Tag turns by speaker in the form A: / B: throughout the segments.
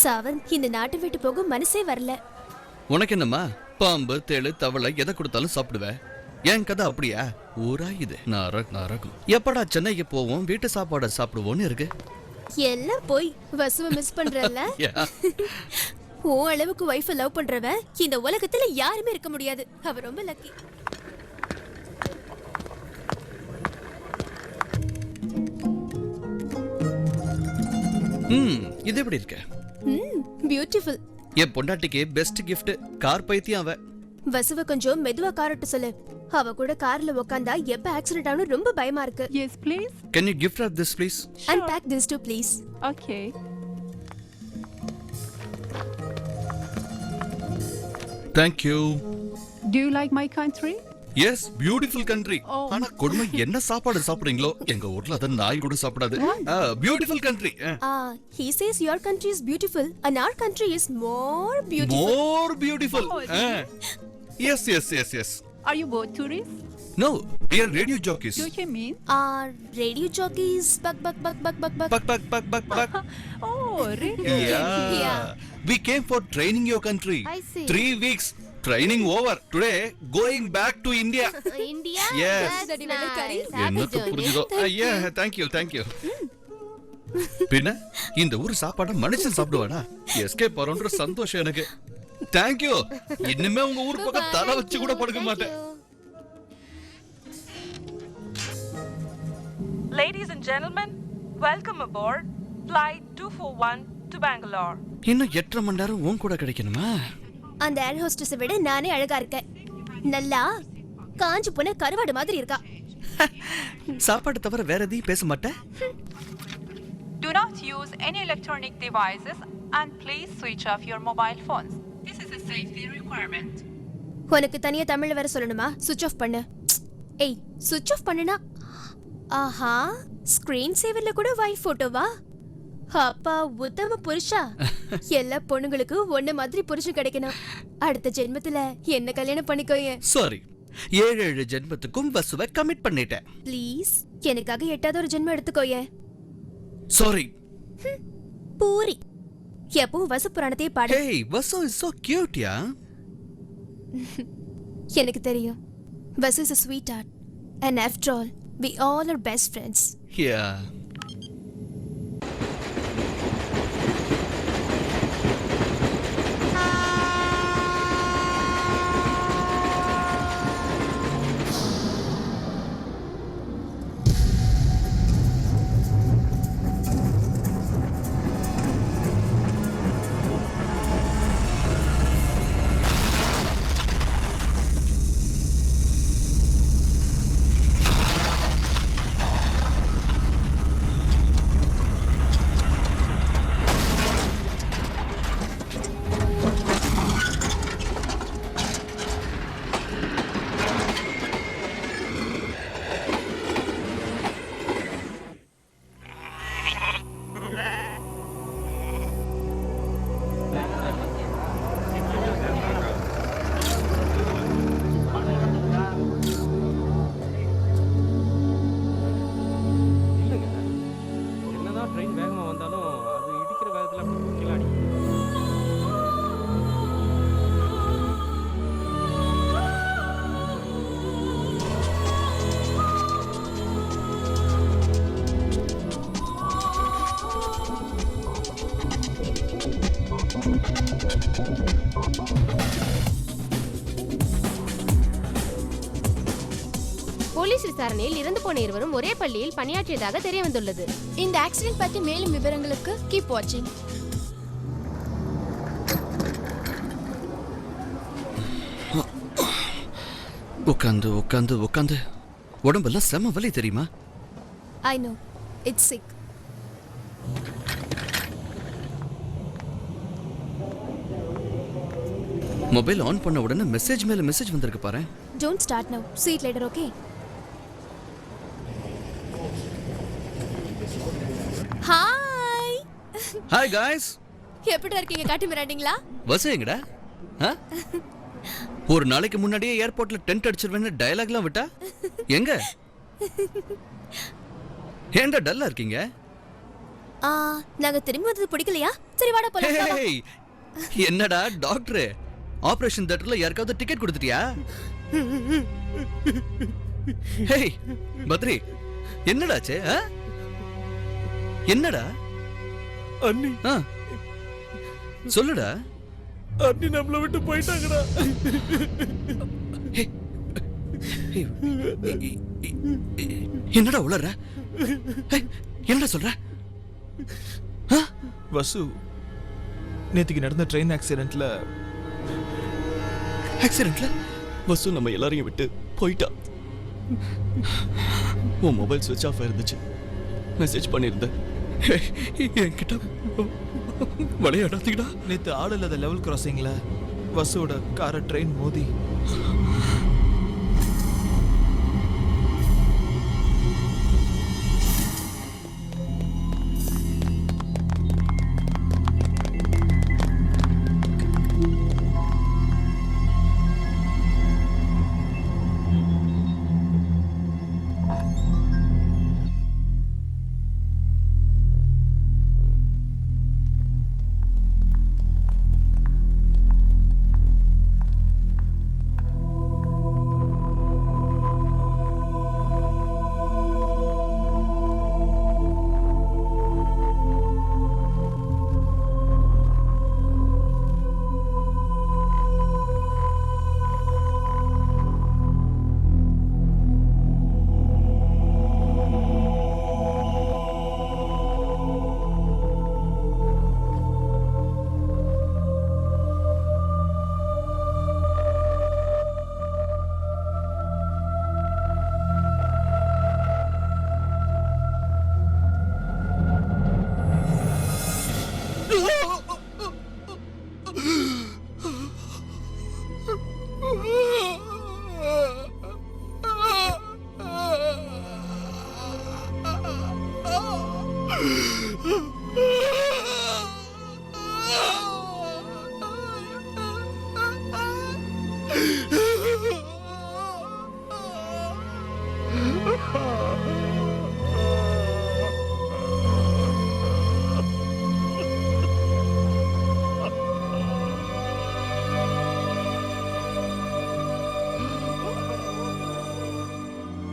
A: சாவன் இந்த நாட்டை விட்டு போக மனசே வரல.
B: உனக்கு என்னம்மா, பாம்பு தேளு தவளை எதை கொடுத்தாலும் சாப்பிடுவேன். என் கதை அப்படியா? ஊரா இது நரகம். எப்படா சென்னைக்கு போவோம், வீட்டு சாப்பாடை சாப்பிடுவோன்னு இருக்கு.
A: எல்லாம் போய் வசுவ மிஸ் பண்றல. ஓ அளவுக்கு வைஃப் லவ் பண்றவன் இந்த உலகத்துல யாருமே இருக்க முடியாது. அவ ரொம்ப லக்கி.
B: இது எப்படி இருக்க?
A: பியூட்டிஃபுல்.
B: என் பொண்டாட்டிக்கு பெஸ்ட் கிஃப்ட் கார் பைத்தியம் அவ.
A: வசுவ கொஞ்சம் மெதுவா காரட்டு சொல்லு. அவ கூட கார்ல உட்கார்ந்தா எப்ப ஆக்சிடென்ட் ஆகும் ரொம்ப பயமா இருக்கு.
C: Yes, please.
B: Can you gift her this, please?
A: Unpack this too, please.
C: Okay.
B: Thank you.
C: Do you like my country?
B: Yes, beautiful country.
C: Oh.
B: ஆனா கொடுமை என்ன சாப்பாடு சாப்பிடுறீங்களோ எங்க ஊர்ல அத நாய் கூட சாப்பிடாது. Beautiful country.
A: He says your country is beautiful and our country is more beautiful.
B: More beautiful. Yes.
C: Are you both tourists?
B: No, we are radio jockeys.
C: Jockey means?
A: Radio jockeys buck.
B: Buck.
C: Oh, really?
B: Yeah. We came for training your country.
A: I see.
B: 3 weeks. Training over. Today, going back to India.
A: India?
B: Yes.
A: That's nice.
B: என்னத்து புரிஞ்சுதோ? Yeah, thank you. பின்ன இந்த ஊர் சாப்பாட மனுஷன் சாப்பிடுவானா? Escape ஆறோன்ற சந்தோஷம் எனக்கு. Thank you. இன்னுமே உங்க ஊர் பக்கம் தலை வச்சு கூட படுக்க மாட்டேன்.
D: Ladies and gentlemen, welcome aboard flight 241 to Bangalore.
B: இன்னும் 8.5 மணி நேரம் உன் கூட கிடைக்கணுமா?
A: அந்த ஏர் ஹோஸ்டஸ் விட நானே அழகா இருக்கேன். நல்லா காஞ்சு போன கருவாடு மாதிரி இருக்கா.
B: சாப்பாடு தவிர வேற எதையும் பேச மாட்டேன்.
E: Do not use any electronic devices and please switch off your mobile phones. This is a safety requirement.
A: உனக்கு தனியா தமிழ்ல வேற சொல்லணுமா? சுவிட்ச் ஆஃப் பண்ணு. ஏய், சுவிட்ச் ஆஃப் பண்ணுனா. ஆஹா, ஸ்கிரீன் சேவர்ல கூட வைஃப் போட்டோவா? அப்பா உத்தம புருஷா. எல்லா பொண்ணுங்களுக்கு ஒண்ணு மாதிரி புருஷன் கிடைக்கணும். அடுத்த ஜென்மத்துல என்ன கல்யாணம் பண்ணிக்கோயே.
B: சாரி, 7 ஜென்மத்துக்கும் வசுவை கமிட் பண்ணிட்டேன்.
A: ப்ளீஸ் எனக்காக 8வது ஒரு ஜென்மம் எடுத்துக்கோயே.
B: சாரி.
A: பூரி எப்பவும் வசு புராணத்தையே பாடு.
B: Hey, Vasu is so cute, yeah?
A: எனக்கு தெரியும். Vasu is a sweetheart and after all we all are best friends.
B: Yeah.
F: Police விசாரணையில் இறந்து போன இருவரும் ஒரே பள்ளியில் பணியாற்றியதாக தெரிய வந்துள்ளது.
A: இந்த ஆக்சிடென்ட் பற்றி மேலும் விவரங்களுக்கு கீப் வாட்சிங்.
B: உட்காந்து உடம்பெல்லாம் செம வலி தெரியுமா?
A: I know. It's sick.
B: Mobile on பண்ண உடனே மெசேஜ் மேல மெசேஜ் வந்திருக்கு பாரு.
A: Don't start now. See it later, okay? Hi.
B: Hi guys.
A: எப்படி இருக்கீங்க? காட்டி மிராண்டிங்களா?
B: வசு எங்கடா? ஒரு நாளைக்கு முன்னாடியே ஏர்போர்ட்ல டென்ட் அடிச்சிருவேன்னு டயலாக்லாம் விட்டா எங்க? ஏன்டா டல்லா இருக்கீங்க?
A: நாங்க திரும்பி வந்தது பிடிக்கலையா? சரி வாடா போலாம். வா, வா.
B: ஹேய், என்னடா டாக்டர் ஆபரேஷன் தியேட்டர்ல யாருக்காவது டிக்கெட் கொடுத்துட்டியா? ஹேய் பத்ரி, என்னடாச்சே? என்னடா
G: அண்ணி
B: சொல்லுடா.
G: அண்ணி நம்மள விட்டு போயிட்டாங்கடா.
B: என்னடா உளற? என்னடா சொல்ற?
G: வசு நேத்துக்கு நடந்த ட்ரெயின் ஆக்சிடென்ட்ல வசு நம்ம எல்லாரையும் விட்டு போயிட்டா. உன் மொபைல் ஸ்விட்ச் ஆஃப் ஆயிருந்துச்சு. மெசேஜ் பண்ணியிருந்தேன்.
B: என்கிட்ட விளையாடாதீங்கடா.
G: நேத்து ஆள் இல்லாத லெவல் கிராசிங்ல வசுவோட காரை ட்ரெயின் மோதி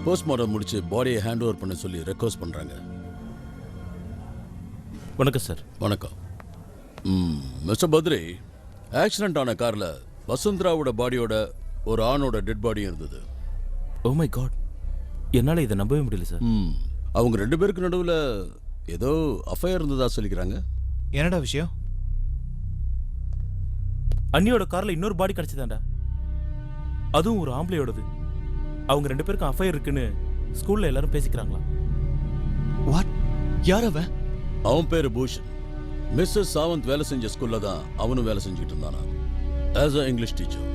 H: போஸ்ட்மார்ட்டம் முடிச்சு பாடியை ஹேண்ட் ஓவர் பண்ண சொல்லி ரெக்வஸ்ட் பண்றாங்க.
I: வணக்கம் சார்.
H: வணக்கம். மிஸ்டர் பத்ரி, ஆக்சிடென்ட் ஆன கார்ல வசுந்தராவோட பாடியோட ஒரு ஆணோட டெட் பாடியும் இருந்தது.
I: ஓ மை காட், என்னால் இதை நம்பவே முடியல சார்.
H: அவங்க ரெண்டு பேருக்கு நடுவில் ஏதோ அஃபையர் இருந்ததா சொல்லிக்கிறாங்க.
G: என்னடா விஷயம்?
I: அண்ணியோட கார்ல இன்னொரு பாடி கிடைச்சதாண்டா, அதுவும் ஒரு ஆம்பளையோடது. அவங்க ரெண்டு பேருக்கும் அஃபையர் இருக்குன்னு ஸ்கூல்ல எல்லாரும் பேசிக்கிறாங்களாம்.
G: வாட்? யார் அவன்?
H: அவன் பேரு பூஷன். மிஸ்ஸஸ் சாவந்த் வேலை செஞ்ச ஸ்கூல்ல தான் அவனும் வேலை செஞ்சுட்டு இருந்தானா as a English teacher.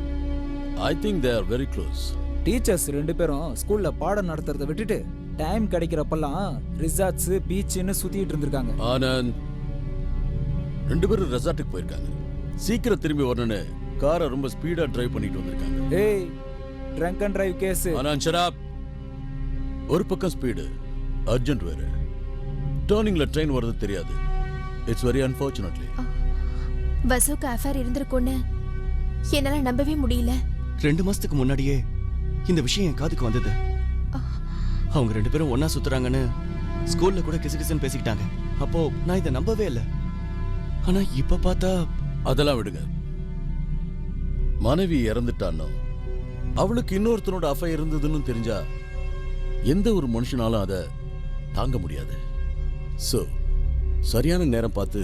H: I think they are very close.
J: Teachers ரெண்டு பேரும் ஸ்கூல்ல பாடம் நடத்துறதை விட்டுட்டு டைம் கிடைக்கிறப்பெல்லாம் ரிசார்ட்ஸ் பீச்னு சுத்திட்டு இருந்திருக்காங்க.
H: ஆனந்த், ரெண்டு பேரும் ரெசார்ட்டுக்கு போயிருக்காங்க. சீக்கிரம் திரும்பி வரணும்னு காரை ரொம்ப ஸ்பீடா டிரைவ் பண்ணிட்டு வந்திருக்காங்க.
J: ஏய், drunk and drive case.
H: Anand Shroff. ஒரு பக்கம் ஸ்பீடு, அர்ஜென்ட் வேற. டர்னிங்ல ட்ரெயின் வரது தெரியாது. It's very unfortunately.
A: வசுக்கு அஃபேர் இருந்திருக்கும்னு என்னால நம்பவே முடியல.
G: 2 மாசத்துக்கு முன்னாடியே இந்த விஷயம் என் காதுக்கு வந்தது. அவங்க ரெண்டு பேரும் ஒன்னா சுத்துறாங்கன்னு ஸ்கூல்ல கூட கிசுகிசுன்னு பேசிக்கிட்டாங்க. அப்போ நான் இதை நம்பவே இல்லை. ஆனா இப்ப பார்த்தா
H: அதெல்லாம் விடுங்க. மனைவி இறந்துட்டான்னு அவளுக்கு இன்னொருத்தனோட அஃபை இருந்ததுன்னு தெரிஞ்சா எந்த ஒரு மனுஷனாலும் அதை தாங்க முடியாது. சோ சரியான நேரம் பார்த்து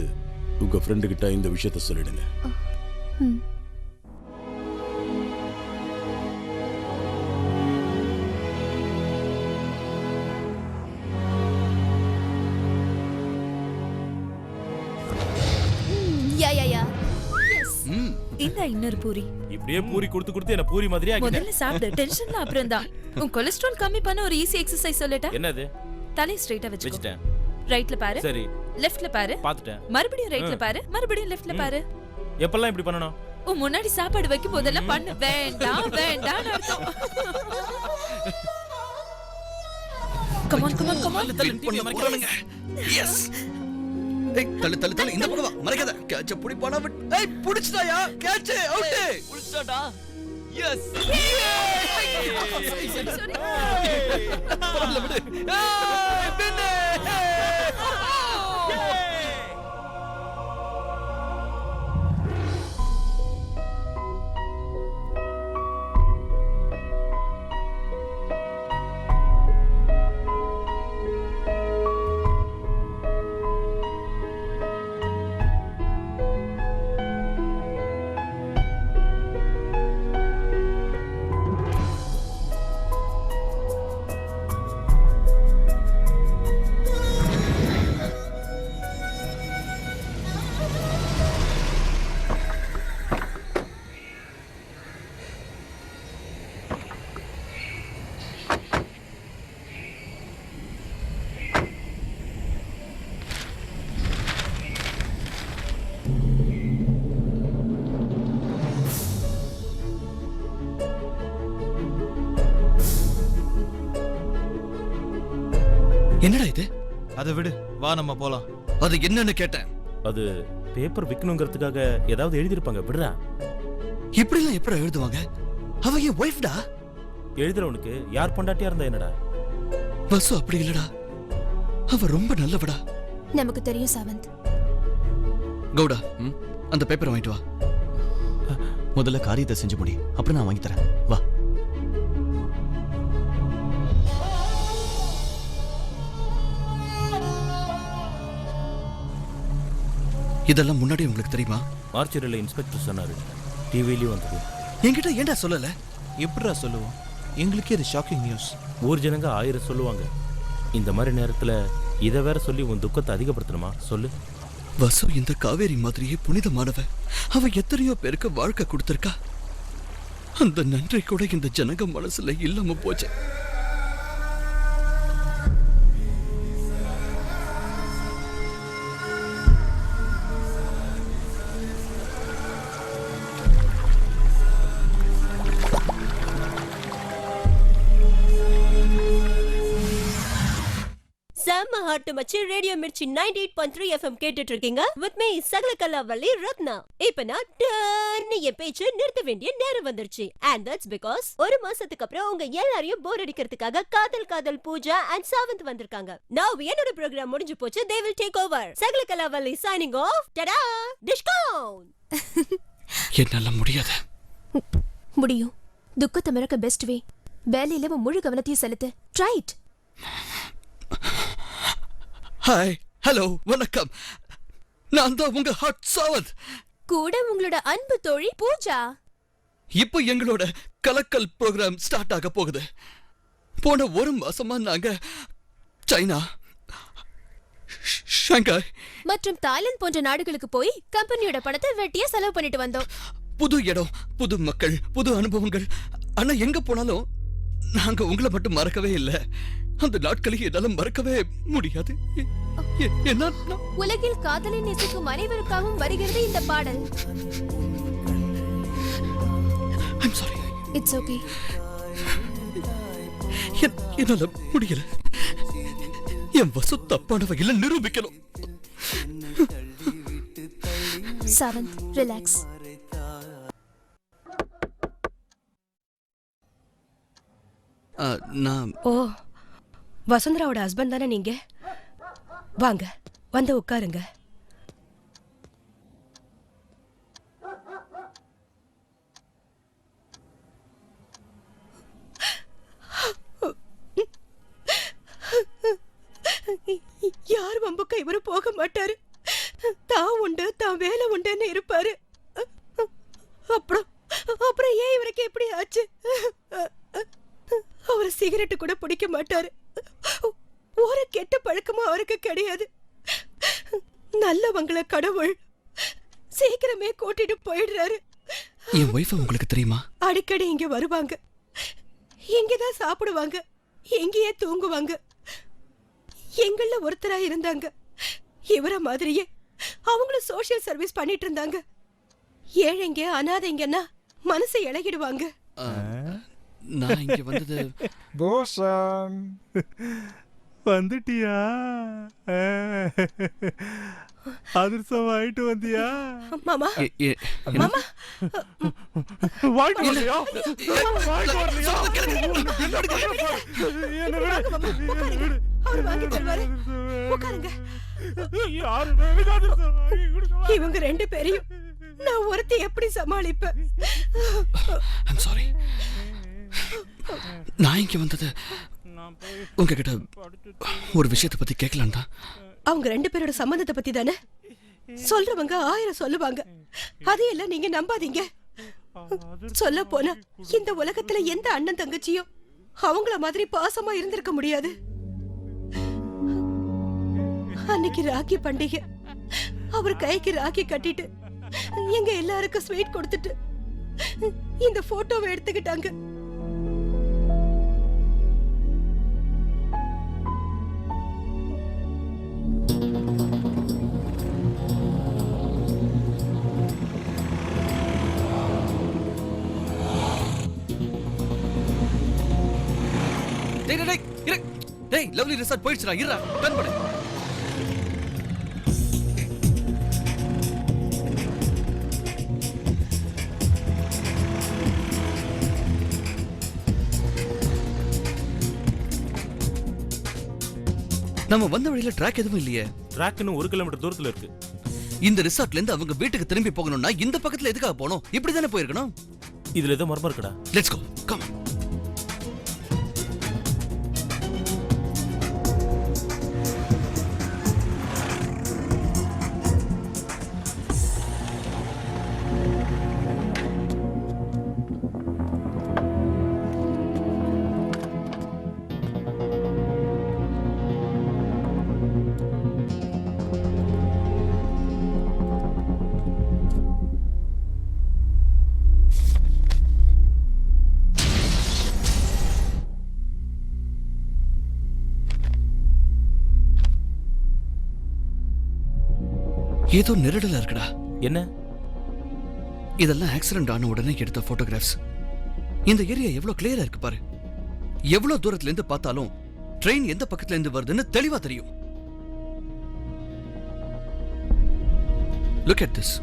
H: உங்க ஃப்ரெண்டு கிட்ட இந்த விஷயத்த சொல்லிடுங்க.
A: யா யா யா.
K: இந்த இன்னொரு பூரி.
I: இப்படியே பூரி கொடுத்து கொடுத்து என்ன பூரி மாதிரியே ஆக்கிட்ட.
K: முதல்ல சாப்பிடு, டென்ஷன்ல அப்புறம் தான். உன் கொலஸ்ட்ரால் கம்மி பண்ண ஒரு ஈஸி எக்சர்சைஸ் சொல்லட்டா?
I: என்னது?
K: தலை ஸ்ட்ரைட்டா வெச்சுக்கோ.
I: வெச்சிட்டேன்.
K: ரைட்ல பாரு.
I: சரி.
K: லெஃப்ட்ல பாரு.
I: பாத்துட்டேன்.
K: மறுபடியும் ரைட்ல பாரு, மறுபடியும் லெஃப்ட்ல பாரு.
I: எப்பெல்லாம் இப்படி பண்ணணும்?
K: உன் முன்னாடி சாப்பாடு வைக்கும் போதெல்லாம் பண்ணு. வேண்டாம் வேண்டாம் அர்த்தம். Come on come on come on.
B: Yes. ஏய் தள்ளு தள்ளு தள்ளு இந்த பக்கம் வா மறைக்காத கேட்ச புடிப்பானா ஏய் புடிச்சடாயா கேட்ச் அவுட்
G: புடிச்சாடா எஸ்
B: பரவாயில்ல விடு ஏய் பின்னே என்னடா இது?
I: அதை விடு, வா நம்ம போலாம்.
B: அது என்னன்னு கேட்டேன்.
I: அது பேப்பர் விற்கணுங்கிறதுக்காக ஏதாவது எழுதியிருப்பாங்க, விடுறா.
B: இப்படிலாம் எப்படி எழுதுவாங்க? அவ என் ஒய்ஃப்டா.
I: எழுதுறவனுக்கு யார் பொண்டாட்டியா இருந்தா என்னடா?
B: வசு அப்படி இல்லடா, அவ ரொம்ப நல்லவடா.
A: நமக்கு தெரியும் சாவந்த்.
B: கவுடா, அந்த பேப்பரை வாங்கிட்டு வா.
G: முதல்ல காரியத்தை செஞ்சு முடி, அப்புறம் நான் வாங்கி தரேன். வா.
B: இதெல்லாம் முன்னாடி உங்களுக்கு தெரியுமா?
I: மார்ச்சரியில் இன்ஸ்பெக்டர் சொன்னாரு, டிவிலையும் வந்தது.
B: என்கிட்ட ஏன்டா சொல்லல?
L: எப்படிடா சொல்லுவோம்? எங்களுக்கே இது ஷாக்கிங் நியூஸ்.
I: ஊர் ஜனங்க 1000 சொல்லுவாங்க. இந்த மாதிரி நேரத்துல இதை வேற சொல்லி உன் துக்கத்தை அதிகப்படுத்தணுமா? சொல்லு.
B: வசு இந்த காவேரி மாதிரியே புனிதமானவ. அவ எத்தனையோ பேருக்கு வாழ்க்கை கொடுத்திருக்கா. அந்த நன்றி கூட இந்த ஜனங்க மனசுல இல்லாம போச்சு.
M: செம்ம ஹாட் மச்சி ரேடியோ மிர்ச்சி 98.3 FM கேட்டுட்டு இருக்கீங்க. வித் மீ சகலகலா வள்ளி ரத்னா. இப்ப நான் டர்னு என் பேச்சு நிறுத்த வேண்டிய நேரம் வந்துருச்சு. அண்ட் தட்ஸ் பிகாஸ் ஒரு மாசத்துக்கு அப்புறம் உங்க எல்லாரையும் போர் அடிக்கிறதுக்காக காதல் காதல் பூஜா அண்ட் சாவந்த் வந்திருக்காங்க. நவ் என்னோட ப்ரோகிராம் முடிஞ்சு போச்சு. They will take over. Sakalakala Valli signing off. Tata discount.
B: என்னால முடியாது.
A: முடியும். துக்கத்தை மறக்க பெஸ்ட் வே வேலையில முழு கவனத்தையும் செலுத்து. Try it.
B: ஹாய், ஹலோ, வணக்கம். நான் தான் உங்க ஹாட் சாவந்த்.
A: கூட உங்களோட அன்பு தோழி பூஜா.
B: இப்போ எங்களோட கலக்கல் ப்ரோக்ராம் ஸ்டார்ட் ஆக போகுது. போன ஒரு மாசமா நாங்க சைனா, ஷங்காய்
A: மற்றும் தாய்லாந்து போன்ற நாடுகளுக்கு போய் கம்பெனியோட பணத்தை வெட்டியா செலவு பண்ணிட்டு வந்தோம்.
B: புது இடம், புது மக்கள், புது அனுபவங்கள். ஆனா எங்க போனாலும் நாங்க உங்களை மட்டும் மறக்கவே இல்லை. அந்த நாட்களை என்னால மறக்கவே முடியாது.
A: உலகில் காதலை நேசிக்கும் அனைவருக்காகவும் வருகிறது இந்த பாடல்.
B: I'm sorry.
A: It's okay.
B: என்னால முடியல. என் வசு தப்பானவ இல்ல நிரூபிக்கணும்.
A: சாவந்த், ரிலாக்ஸ்.
B: நான்
M: வசுந்தராவோட ஹஸ்பண்ட் தானே நீங்க? வாங்க, வந்து உட்காருங்க. யார் வம்புக்கு இவரு போக மாட்டாரு. தான் உண்டு, தான் வேலை உண்டுன்னு இருப்பாரு. அப்புறம் ஏன் இவருக்கு எப்படி ஆச்சு? அவர் சிகரெட்டு கூட பிடிக்க மாட்டாரு. ஒரு கெட்ட பழக்கமும் அவருக்கு கிடையாது. நல்லவங்கள கடவுள் சீக்கிரமே கூட்டிட்டு போயிடுறாரு.
B: என் ஒய்ஃப் உங்களுக்கு தெரியுமா?
M: அடிக்கடி இங்க வருவாங்க, இங்கதான் சாப்பிடுவாங்க, எங்கேயே தூங்குவாங்க. எங்கள ஒருத்தரா இருந்தாங்க. இவர மாதிரியே அவங்களும் சோசியல் சர்வீஸ் பண்ணிட்டு இருந்தாங்க. ஏழைங்க அனாதைங்கன்னா மனசை இழகிடுவாங்க.
B: நான் இங்க வந்தது
L: போசன்
I: வந்துட்டியா? அதிர்ஷ்டம் வாங்கிட்டு வந்தியா?
M: மாமா மாமா
I: வாங்கிட்டு வரலையா? வாங்கிட்டு வரலையா?
M: அவர் வாங்கி தருவாரு. உட்காருங்க.
I: யாருமே எனக்கு அதிர்ஷ்டம் வாங்கி கொடுக்க
M: இவங்க ரெண்டு பேரையும் நான் ஒருத்தி எப்படி சமாளிப்பேன்?
B: I'm sorry. நான் இங்க வந்தது உங்ககிட்ட ஒரு விஷயத்தை பத்தி கேட்கலாம் தான்.
M: அவங்க ரெண்டு பேரோட சம்பந்தத்தை பத்தி தானே? சொல்றவங்க 1000 சொல்லுவாங்க. அதையெல்லாம் நீங்க நம்பாதீங்க. சொல்ல போனா இந்த உலகத்துல எந்த அண்ணன் தங்கச்சியும் அவங்கள மாதிரி பாசமா இருந்திருக்க முடியாது. அன்னைக்கு ராக்கி பண்டிகை, அவர் கைக்கு ராக்கி கட்டிட்டு எங்க எல்லாருக்கும் ஸ்வீட் கொடுத்துட்டு இந்த போட்டோவை எடுத்துக்கிட்டாங்க.
B: டேய் லவ்லி ரிசார்ட் போயிடுச்சுடா. இருடா, டர்ன் பண்ணு. நம்ம வந்த வழியில ட்ராக் எதுவும் இல்லையே.
I: ட்ராக் இன்னும் 1 கிலோமீட்டர் தூரத்துல இருக்கு.
B: இந்த ரிசார்ட்ல இருந்து அவங்க வீட்டுக்கு திரும்பி போகணும்னா இந்த பக்கத்துல எதுக்காக போகணும்? இப்படி தானே போயிருக்கணும்.
I: இதுல ஏதோ மர்மம் இருக்குடா.
B: Let's go, come. ஏதோ நெருடலா இருக்குடா.
I: என்ன?
B: இதெல்லாம் ஆக்சிடென்ட் ஆன உடனே எடுத்த போட்டோகிராஃப்ஸ். இந்த ஏரியா எவ்வளவு கிளியரா இருக்கு பாரு. எவ்வளவு தூரத்துல இருந்து பார்த்தாலும் ட்ரெயின் எந்த பக்கத்துல இருந்து வருதுன்னு தெளிவா தெரியும். Look at this.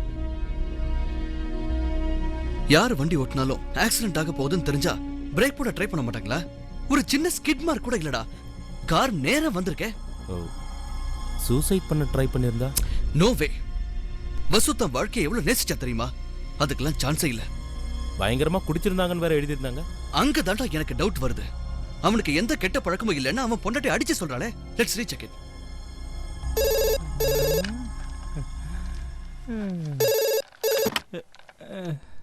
B: யார் வண்டி ஓட்டினாலும் ஆக்சிடென்ட் ஆக போகுதுன்னு தெரிஞ்சா பிரேக் போட ட்ரை பண்ண மாட்டாங்களா? ஒரு சின்ன ஸ்கிட் மார்க் கூட இல்லடா. கார் நேரா வந்திருக்கே.
I: சூசைட் பண்ண ட்ரை பண்ணிருந்தா?
B: நோ வே. வசு தன் வாழ்க்கையை எவ்வளவு நேசிச்சா தெரியுமா? அதுக்கெல்லாம் சான்ஸே இல்ல.
I: பயங்கரமா குடிச்சிருந்தாங்கன்னு வேற எழுதிருந்தாங்க.
B: அங்க தாண்டா எனக்கு டவுட் வருது. அவனுக்கு எந்த கெட்ட பழக்கமும் இல்லைன்னா அவன் பொண்டாட்டி அடிச்சு சொல்றாளே. Let's recheck it.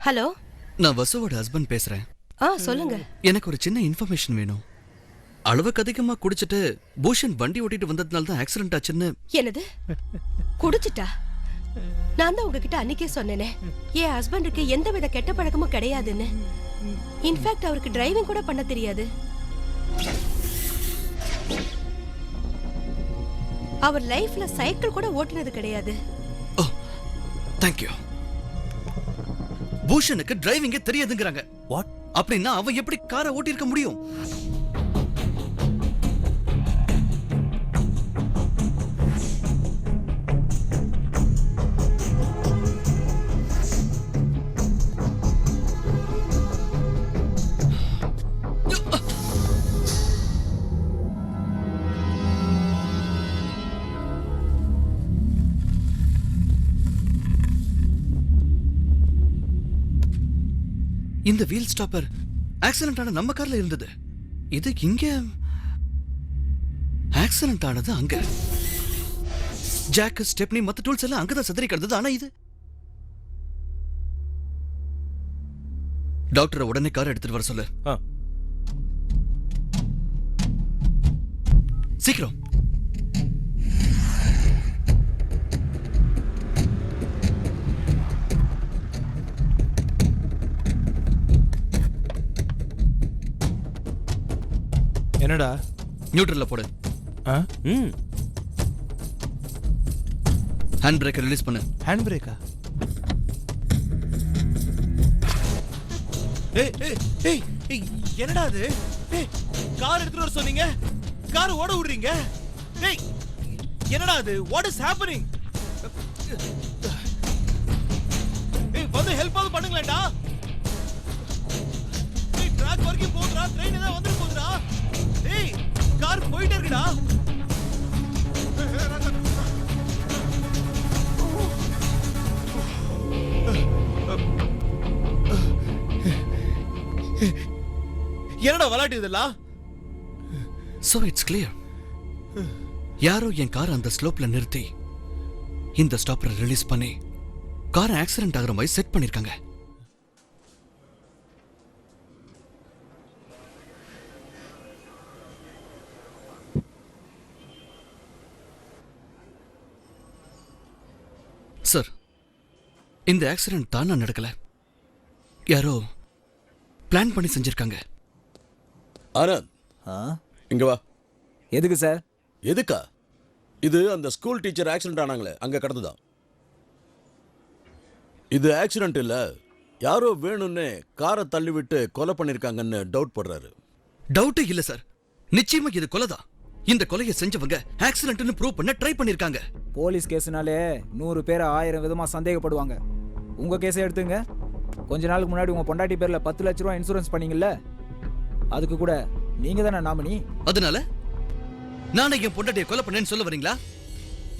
M: ஹலோ,
B: நான் வசுவோட ஹஸ்பண்ட் பேசுறேன்.
M: சொல்லுங்க.
B: எனக்கு ஒரு சின்ன இன்ஃபர்மேஷன் வேணும். அளவுக்கு அதிகமா குடிச்சிட்டு பூஷன் வண்டி ஓட்டிட்டு வந்ததுனால தான் ஆக்சிடென்ட் ஆச்சுன்னு.
M: என்னது? குடிச்சிட்டா? நான் தான் உங்ககிட்ட அன்னைக்கே சொன்னேனே, என் ஹஸ்பண்டுக்கு எந்த வித கெட்ட பழக்கமும் கிடையாதுன்னு. இன்ஃபேக்ட் அவருக்கு டிரைவிங் கூட பண்ண தெரியாது. அவர் லைஃப்ல சைக்கிள் கூட ஓட்டினது கிடையாது.
B: ஓ, தேங்க் யூ. பூஷனுக்கு டிரைவிங்கே தெரியாதுங்கறாங்க.
I: வாட்?
B: அப்படின்னா அவன் எப்படி காரை ஓட்டி இருக்க முடியும்? இந்த வீல் ஸ்டாப்பர் ஆக்சிடென்ட் ஆன நம்ம கார்ல இருந்தது. இது இங்க ஆக்சிடென்ட் ஆனது அங்க. ஜாக், ஸ்டெப்னி மத்த டூல்ஸ் எல்லாம் அங்கதான் சிதறி கிடந்தது. ஆனா இது டாக்டரை உடனே கார் எடுத்துட்டு வர சொல்லு. சீக்கிரம்.
L: என்னடா?
B: நியூட்ரல்ல போடு. ஹேண்ட் பிரேக்கை ரிலீஸ் பண்ணு.
L: ஹேண்ட் பிரேக்கா? ஏய் ஏய் ஏய் ஏய், என்னடா அது? ஏய், கார் எடுத்துட்டு வர சொன்னீங்க, கார் ஓட விடுறீங்க. ஏய், என்னடா அது? What is happening? ஏய் வந்து ஹெல்ப் பண்ணுங்களேன்டா. ஏய் ட்ராக் வரைக்கும் போகுதுடா, ட்ரெயின் ஏதோ வந்துட்டு போகுதுடா. ஏய் கார் போயிட்டே இருக்குடா. என்னடா விளையாட்டு இதெல்லாம்?
B: So it's clear. யாரோ என் கார் அந்த ஸ்லோப்ல நிறுத்தி இந்த ஸ்டாப்பரை ரிலீஸ் பண்ணி கார் ஆக்சிடென்ட் ஆகிற மாதிரி செட் பண்ணிருக்காங்க. சார், இந்த ஆக்சிடென்ட் தானா நடக்கல, யாரோ பிளான் பண்ணி செஞ்சிருக்காங்க.
H: ஆனந்த், இங்க வா.
J: எதுக்கு சார்?
H: எதுக்கா? இது அந்த ஸ்கூல் டீச்சர் ஆக்சிடென்ட் ஆனாங்களே, அங்க கடந்துதான். இது ஆக்சிடென்ட் இல்ல, யாரோ வேணும்னே காரை தள்ளி விட்டு கொலை பண்ணிருக்காங்கன்னு டவுட் பண்றாரு.
B: டவுட்டே இல்ல சார், நிச்சயமா இது கொலைதான். இந்த கொலையை செஞ்சவங்க ஆக்சிடென்ட்னு ப்ரூவ் பண்ண ட்ரை பண்ணிருக்காங்க.
J: போலீஸ் கேஸ்னாலே 100 பேர் 1000 விதமா சந்தேகப்படுவாங்க. உங்க கேஸை எடுத்துங்க. கொஞ்ச நாளுக்கு முன்னாடி உங்க பொண்டாட்டி பேர்ல 10 லட்ச ரூபாய் இன்சூரன்ஸ் பண்ணீங்கல்ல, அதுக்கு கூட நீங்க தானே நாமினி.
B: அதனால நானே என் பொண்டாட்டியை கொலை பண்ணேன்னு சொல்ல வரீங்களா?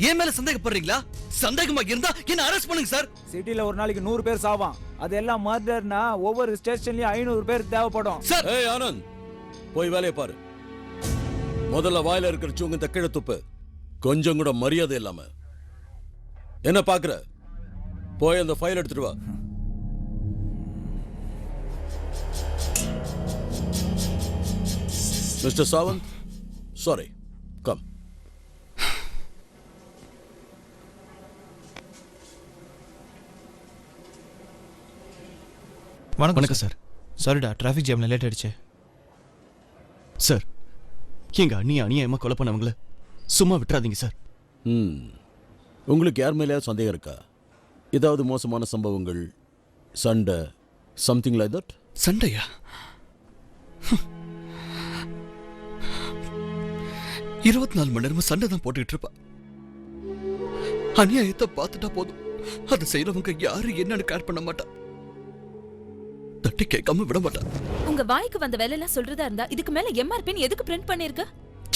B: என் மேல சந்தேகப்படுறீங்களா? சந்தேகமா இருந்தா என்ன அரெஸ்ட் பண்ணுங்க சார்.
J: சிட்டில ஒரு நாளைக்கு 100 பேர் சாவான். அதெல்லாம் மர்டர்னா ஒவ்வொரு ஸ்டேஷன்லயும் 500 பேர் தேவைப்படும்.
B: சார்,
H: ஏய் ஆனந்த், போய் வேலையை பாரு. முதல்ல வாயில இருக்கிற சூங்கத்தை கீழே துப்பு. கொஞ்சம் கூட மரியாதை இல்லாம என்ன பாக்குற? போய் அந்த ஃபைல் எடுத்துட்டு வா. Mister Sawant, sorry, come.
L: வணக்கம் சார். சாரிடா, டிராஃபிக் ஜாம்ல லேட் ஆயிடுச்சு.
G: சார், எங்க அநியாயமா கொலை பண்ணவங்கள சும்மா விட்டுறாதீங்க சார்.
H: உங்களுக்கு யார் மேலேயாவது சந்தேகம் இருக்கா? ஏதாவது மோசமான சம்பவங்கள், சண்டை, சம்திங் லைக் தட்?
B: சண்டையா? 24 மணி நேரமும் சண்டை தான் போட்டுக்கிட்டு இருப்பா. அநியாயத்தை பார்த்துட்டா போதும், அதை செய்யறவங்க யாரு என்னன்னு கேர் பண்ண மாட்டா, தட்டி கேட்காம விட மாட்டா.
K: உங்க வாய்க்கு வந்த வேலை எல்லாம் சொல்றதா இருந்தா இதுக்கு மேல எம்ஆர்பி எதுக்கு பிரிண்ட் பண்ணிருக்க?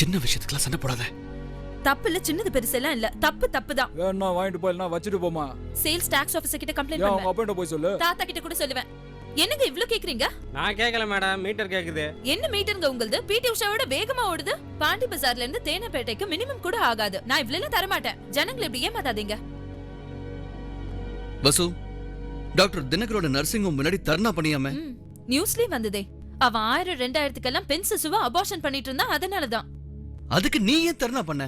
B: சின்ன விஷயத்துக்குலாம் சண்டை போடாத.
K: தப்பு இல்ல, சின்னது பெருசெல்லாம் இல்ல, தப்பு தான்.
J: வேணா வாங்கிட்டு போயிலனா வச்சிட்டு போமா.
K: சேல்ஸ் டாக்ஸ் ஆபீசர் கிட்ட கம்ப்ளைன்ட்
J: உங்க
K: பண்ணுவேன்.
J: அப்பன்ட்ட போய் சொல்லு.
K: தாத்தா கிட்ட கூட சொல்லுவேன். என்னங்க இவ்ளோ கேக்குறீங்க?
N: நான் கேக்கல மேடம், மீட்டர் கேக்குது.
K: என்ன மீட்டருங்க உங்களுது? பிடி உஷாவோட வேகமா ஓடுது. பாண்டி பஜார்ல இருந்து தேனப்பேட்டைக்கு மினிமம் கூட ஆகாது. நான் இவ்ளோ எல்லாம் தர மாட்டேன். ஜனங்களை இப்படி ஏமாத்தாதீங்க.
B: வசு, டாக்டர் தினகரோட நர்சிங் ஹோம் முன்னாடி தர்ணா பண்ணியாம
K: நியூஸ்லயே வந்ததே. அவன் 1000 2000க்கெல்லாம் பெண் சிசுவ அபார்ஷன் பண்ணிட்டு இருந்தான். அதனாலதான்.
B: அதுக்கு நீ ஏன் தர்ணா பண்ண?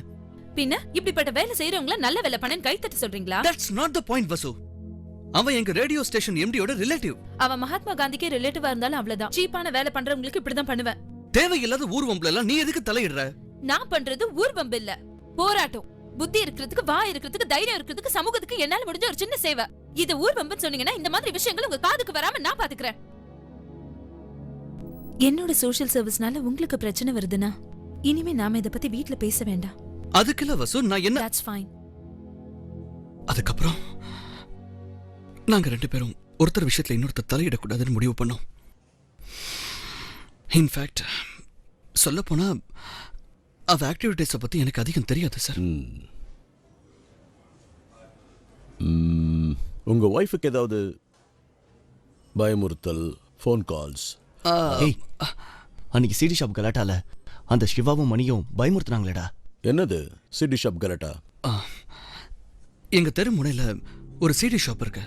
K: பின்ன இப்படிப்பட்ட வேலை செய்யறவங்கள நல்ல வேலை பண்ணேன்னு கை தட்ட சொல்றீங்களா?
B: That's not the point, வசு. அவன் எங்க ரேடியோ ஸ்டேஷன் எம்டியோட ரிலேட்டிவ்.
K: அவன் மகாத்மா காந்திக்கே ரிலேட்டிவா இருந்தாலும் அவ்வளவுதான். சீப்பான வேலை பண்றவங்களுக்கு இப்படிதான் பண்ணுவேன்.
B: தேவையில்லாத ஊர்வம்பல எல்லாம் நீ எதுக்கு தலையிடுற?
K: நான் பண்றது ஊர்வம்பு இல்ல, போராட்டம். புத்தி இருக்கிறதுக்கு, வாய் இருக்கிறதுக்கு, தைரியம் இருக்கிறதுக்கு, சமூகத்துக்கு என்னால முடிஞ்ச ஒரு சின்ன சேவை. இது ஊர்வம்புன்னு சொன்னீங்கன்னா இந்த மாதிரி விஷயங்கள் உங்க காதுக்கு வராம நான் பாத்துக்கிறேன். என்னோட சோஷியல் சர்வீஸ்னால உங்களுக்கு பிரச்சனை வருதுன்னா இனிமே நாம இத பத்தி வீட்ல பேச வேண்டாம்.
B: அதுக்குல வசு, நான் என்ன?
K: That's fine.
B: அதுக்கப்புறம் நாங்க 2 பேரும் ஒருத்தர் விஷயத்துல இன்னொருத்தர் தலையிடக்கூடாதுன்னு முடிவு பண்ணோம். இன்ஃபேக்ட் சொல்ல போனா அவ ஆக்டிவிட்டிஸை பத்தி எனக்கு அதிகம் தெரியாது சார்.
H: உங்க ஒய்ஃபுக்கு ஏதாவது பயமுறுத்தல், ஃபோன் கால்ஸ்?
G: ஏய், அன்னைக்கு சிடி ஷாப் கலாட்டால அந்த சிவாவும் மணியும் பயமுறுத்துனாங்களேடா.
H: என்னது சிடி ஷாப் கலாட்டா?
B: எங்க தெரு முனையில ஒரு சிடி ஷாப் இருக்கு.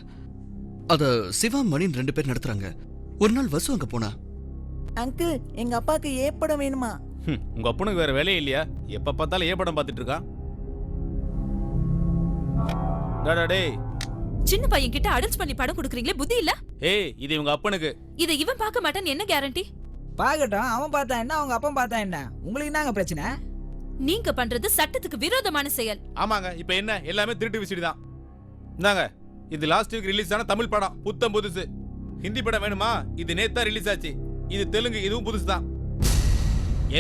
B: அத சிவா மணின்னு 2 பேர் நடத்துறாங்க. ஒரு நாள் வசு அங்க போனா,
O: அங்கிள், எங்க அப்பாக்கு ஏ படம் வேணுமா?
I: உங்க அப்பனுக்கு வேற வேலையே இல்லையா? எப்ப பார்த்தாலும் ஏ படம் பார்த்துட்டு இருக்கான். டேய்,
K: சின்ன பையன் கிட்ட அடல்ஸ் பண்ணி படம் கொடுக்குறீங்களே, புத்தி இல்ல?
I: ஏய், இது உங்க அப்பனுக்கு.
K: இத இவன் பார்க்க மாட்டான்னு என்ன கேரண்டி?
O: பாக்கட்டும், அவன் பார்த்தா என்ன, அவங்க அப்பன் பார்த்தா என்ன? உங்களுக்கு என்னங்க பிரச்சனை?
K: நீங்க பண்றது சட்டத்துக்கு விரோதமான செயல்.
I: ஆமாங்க, இப்போ என்ன எல்லாமே திருட்டு விசிடி தான். இந்தாங்க, இது லாஸ்ட் வீக் ரிலீஸ் ஆன தமிழ் படம், புத்தம் புதுசு. ஹிந்தி படம் வேணுமா? இது நேத்தா ரிலீஸ் ஆச்சு. இது தெலுங்கு, இதுவும் புதுசு தான்.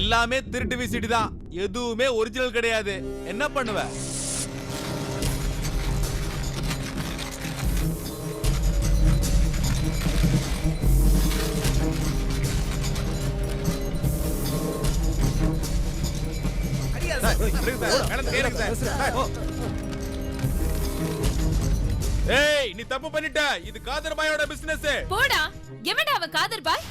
I: எல்லாமே திருட்டு விசிடி தான், எதுவுமே ஒரிஜினல் கிடையாது. என்ன பண்ணுவ? ஏய் நீ தப்பு பண்ணிட்ட. இது காதர் பாயோட பிசினஸ்.
K: போடா. எவன்டா அவன் காதர் பாய்?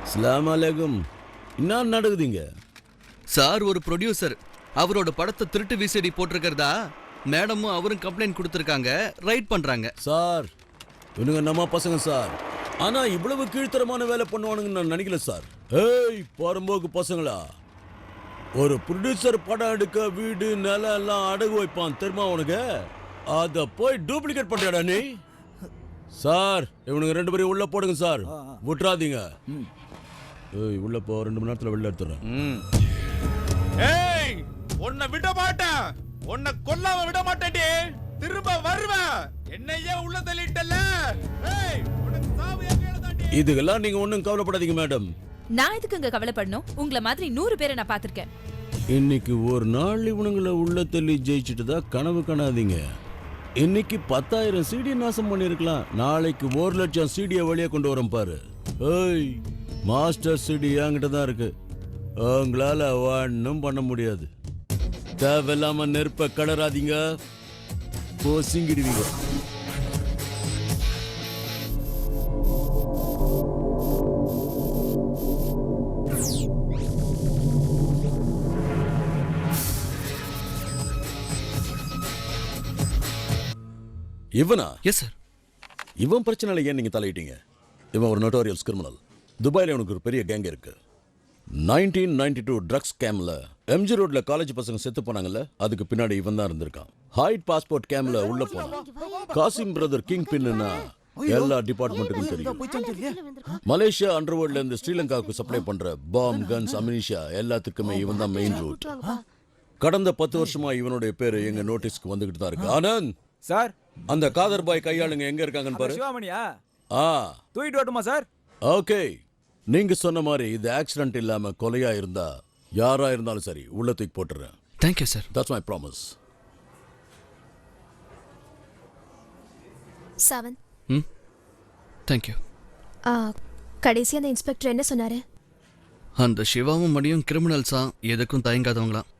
H: அஸ்ஸலாமு அலைக்கும். என்ன நடக்குதுங்க?
B: சார் ஒரு ப்ரொடியூசர், அவரோட படத்தை திருட்டு விசிடி போட்டிருக்கிறதா மேடமும் அவரும் கம்ப்ளைண்ட் கொடுத்துருக்காங்க, ரைட் பண்றாங்க.
H: சார் இவனுங்க நம்ம பசங்க சார், ஆனா இவ்வளவு கீழ்த்தரமான வேலை பண்ணுவானுங்கன்னு நான் நினைக்கல சார். ஏய் பரம்போக்கு பசங்களா, ஒரு ப்ரொடியூசர் படம் எடுக்க வீடு நிலம் எல்லாம் அடகு வைப்பான் தெரியுமா உனக்கு? அத போய் டூப்ளிகேட் பண்றடா நீ. சார் இவனுங்க 2 பேரையும் உள்ள போடுங்க சார், விட்டுறாதீங்க. ஏய் உள்ள போ, 2 மணி நேரத்துல வெளில எடுத்துறேன்.
I: ஏய் உன்னை விட மாட்டேன், உன்னை கொல்லாம விட மாட்டேன்டி. திரும்ப வருவேன். என்னையே உள்ள தள்ளிட்டல. ஏய் உனக்கு சாவு எங்கேல தாண்டி.
H: இதுக்கெல்லாம் நீங்க ஒண்ணும் கவலைப்படாதீங்க மேடம்.
K: நான் எதுக்குங்க கவலைப்படணும்? உங்கள மாதிரி 100 பேரை நான் பாத்திருக்கேன்.
H: இன்னைக்கு ஒரு நாள் இவனுங்களை உள்ள தள்ளி ஜெயிச்சுட்டு தான் கனவு காணாதீங்க. இன்னைக்கு 10,000 சிடி நாசம் பண்ணிருக்கலாம், நாளைக்கு 1,00,000 சிடியை வழியா கொண்டு வரோம் பாரு. ஏய் மாஸ்டர் சிடி என்கிட்ட தான் இருக்கு, உங்களால ஒன்றும் பண்ண முடியாது. தேவையில்லாம நெருப்ப கடறாதீங்க, போசிங்கிடுவீங்க. இவனா?
B: Yes sir.
H: இவன் பிரச்சனைல ஏன் நீங்க தலையிட்டீங்க? இவன் ஒரு நோட்டோரியஸ் கிரிமினல். துபாயில இவனுக்கு ஒரு பெரிய கேங் இருக்கு. 1992 ட்ரக்ஸ் ஸ்கேம்ல எம்ஜி ரோட்ல காலேஜ் பசங்க செத்து போனாங்கல்ல, அதுக்கு பின்னாடி இவன் தான் இருந்திருக்கான். ஹைட் பாஸ்போர்ட் கேம்ல உள்ள போனான். காசிம் பிரதர் கிங் பின்னா எல்லா டிபார்ட்மெண்ட்டுக்கும் தெரியும். மலேசியா அண்டர்வேர்ல்ட்ல இருந்து ஸ்ரீலங்காவுக்கு சப்ளை பண்ற பாம், கன்ஸ், அமினிஷா எல்லாத்துக்குமே இவன் தான் மெயின் ரூட். கடந்த 10 வருஷமா இவனுடைய பேரு எங்க நோட்டீஸ்க்கு வந்துகிட்டு தான் இருக்கு. ஆனந்த்
J: சார்,
H: அந்த காதர் பாய் கையாளுங்க எங்க இருக்காங்கன்னு பாரு.
J: சிவாமணியா?
H: தூக்கிட்டு வரட்டுமா சார்? ஓகே, நீங்க சொன்ன மாதிரி இது ஆக்சிடென்ட் இல்லாம கொலையா இருந்தா யாரா இருந்தாலும் சரி உள்ள தூக்கி போட்டுறேன்.
B: Thank you sir.
H: That's my promise.
A: 7.
B: Thank you.
A: கடைசி அந்த இன்ஸ்பெக்டர் என்ன சொன்னாரு?
B: அந்த சிவாவும் மணியும் கிரிமினல்ஸா, எதுக்கும் தயங்காதவங்களாம்.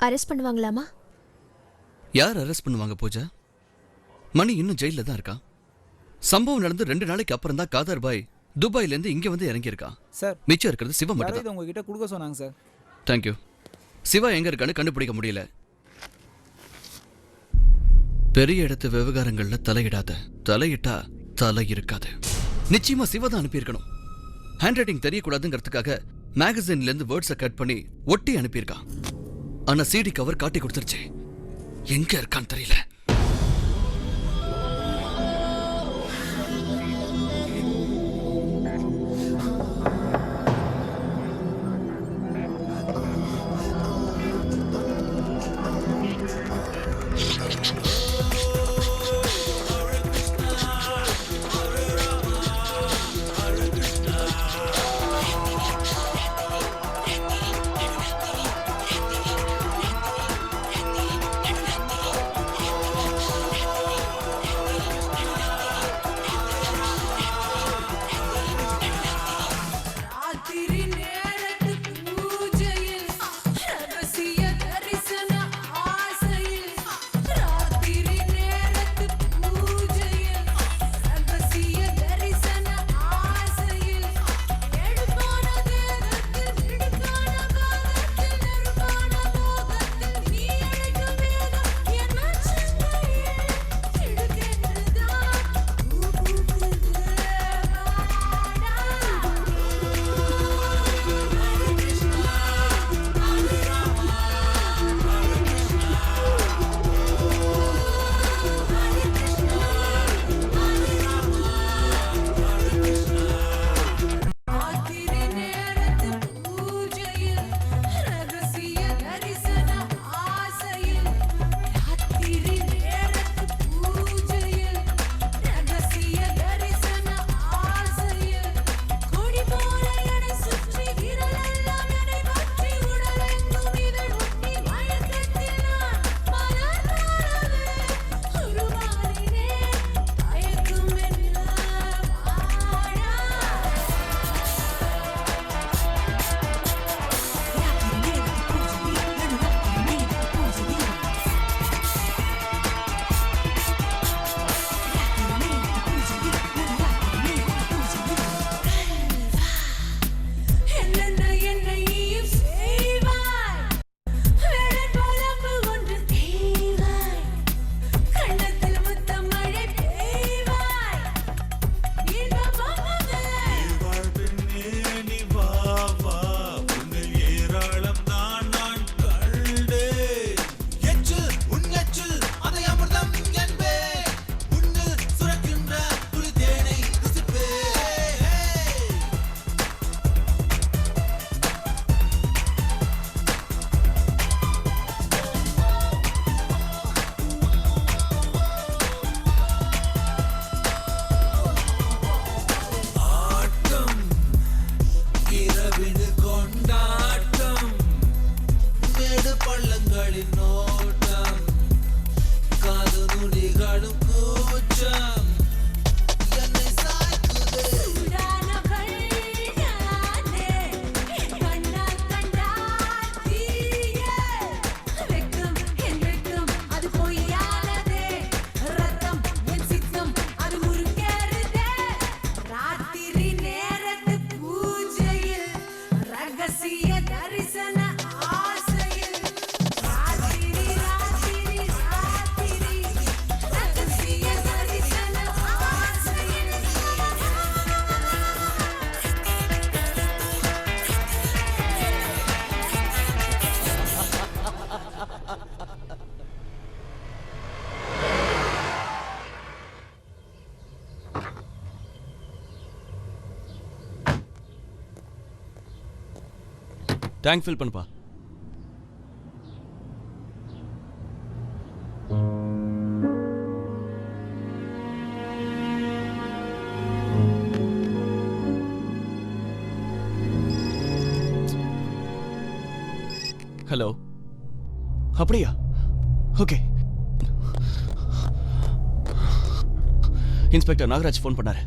A: அரெஸ்ட் பண்ணுவாங்களாமா?
B: யார் அரெஸ்ட் பண்ணுவாங்க பூஜா? மணி இன்னும் ஜெயில தான் இருக்கான். சம்பவம் நடந்து 2 நாளைக்கு அப்புறம் தான் காதர் பாய் துபாயில இருந்து இங்க வந்து இறங்கி இருக்கான்.
J: சார்
B: மிச்சம் இருக்கிறது சிவா மட்டும்
J: இதை உங்ககிட்ட கொடுக்க சொன்னாங்க சார்.
B: தேங்க்யூ. சிவா எங்க இருக்கான்னு கண்டுபிடிக்க முடியல. பெரிய இடத்து விவகாரங்கள்ல தலையிடாத, தலையிட்டா தலை இருக்காது. நிச்சயமா சிவா தான் அனுப்பியிருக்கணும். ஹேண்ட் ரைட்டிங் தெரியக்கூடாதுங்கிறதுக்காக மேகசின்ல இருந்து வேர்ட்ஸை கட் பண்ணி ஒட்டி அனுப்பியிருக்கான். ஆனா சிடி கவர் காட்டி கொடுத்துருச்சு. எங்க இருக்கான்னு தெரியல.
G: டேங்க் ஃபில் பண்ணுப்பா. ஹலோ, அப்படியா? ஓகே. இன்ஸ்பெக்டர் நாகராஜ் ஃபோன் பண்ணாரு.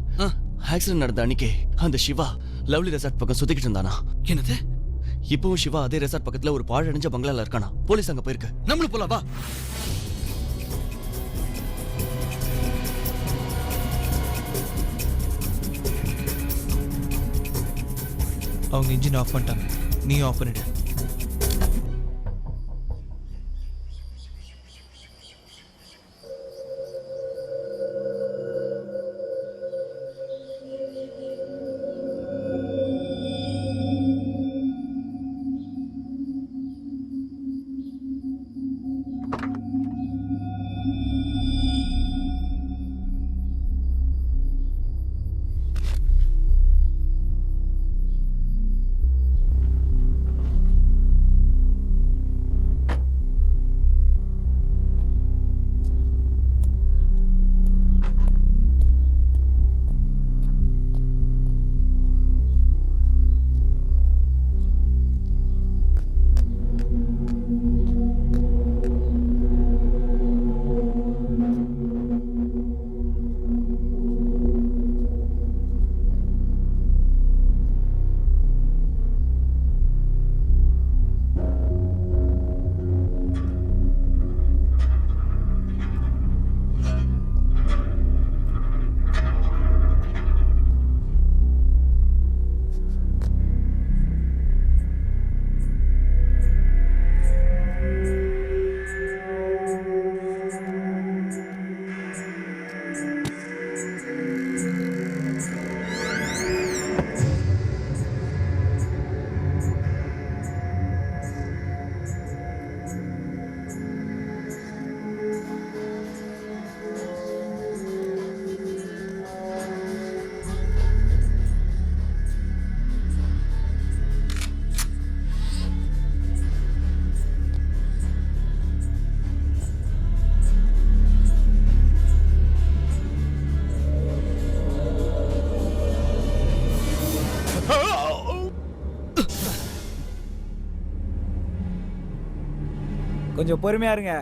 G: ஆக்சிடென்ட் நடந்த அன்னைக்கு அந்த சிவா லவ்லி ரெசார்ட் பக்கம் சுத்திக்கிட்டு இருந்தானா.
B: என்னது?
G: இப்பவும் சிவா அதே ரெசார்ட் பக்கத்துல ஒரு பாழடைஞ்ச பங்களால இருக்கானா. போலீஸ் அங்க போயிருக்கு.
B: நம்மளும் போலாம் வா.
L: அவங்க இன்ஜின் ஆஃப் பண்ணிட்டாங்க, நீ ஆஃப் பண்ணிடு.
J: கொஞ்சம் பொறுமையா இருங்க.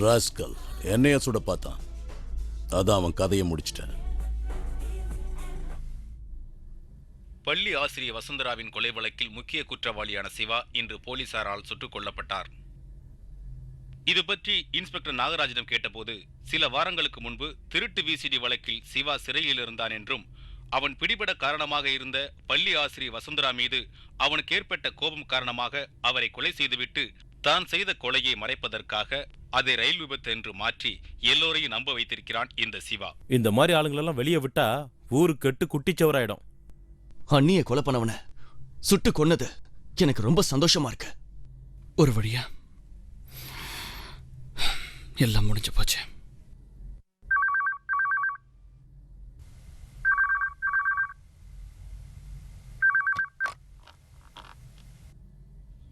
H: ராஸ்கல் என்னைய சுட பார்த்தான், அதான் அவன் கதையை முடிச்சிட்டான்.
I: பள்ளி ஆசிரியர் வசுந்தராவின் கொலை வழக்கில் முக்கிய குற்றவாளியான சிவா இன்று போலீசாரால் சுட்டுக் கொல்லப்பட்டார். இது பற்றி இன்ஸ்பெக்டர் நாகராஜிடம் கேட்டபோது, சில வாரங்களுக்கு முன்பு திருட்டு விசிடி வழக்கில் சிவா சிறையில் இருந்தான் என்றும், அவன் பிடிபட காரணமாக இருந்த பள்ளி ஆசிரியர் வசுந்தரா மீது அவனுக்கு ஏற்பட்ட கோபம் காரணமாக அவரை கொலை செய்துவிட்டு தான் செய்த கொலையை மறைப்பதற்காக அதை ரயில் விபத்து என்று மாற்றி எல்லோரையும் நம்ப வைத்திருக்கிறான் இந்த சிவா.
P: இந்த மாதிரி ஆளுங்களெல்லாம் வெளியே விட்டா ஊரு கெட்டு குட்டிச்சவராயிடும்.
G: அண்ணிய கொலை பண்ணவன சுட்டு கொன்னது எனக்கு ரொம்ப சந்தோஷமா இருக்கு.
B: ஒரு வழியா எல்லாம் முடிஞ்சு போச்சு.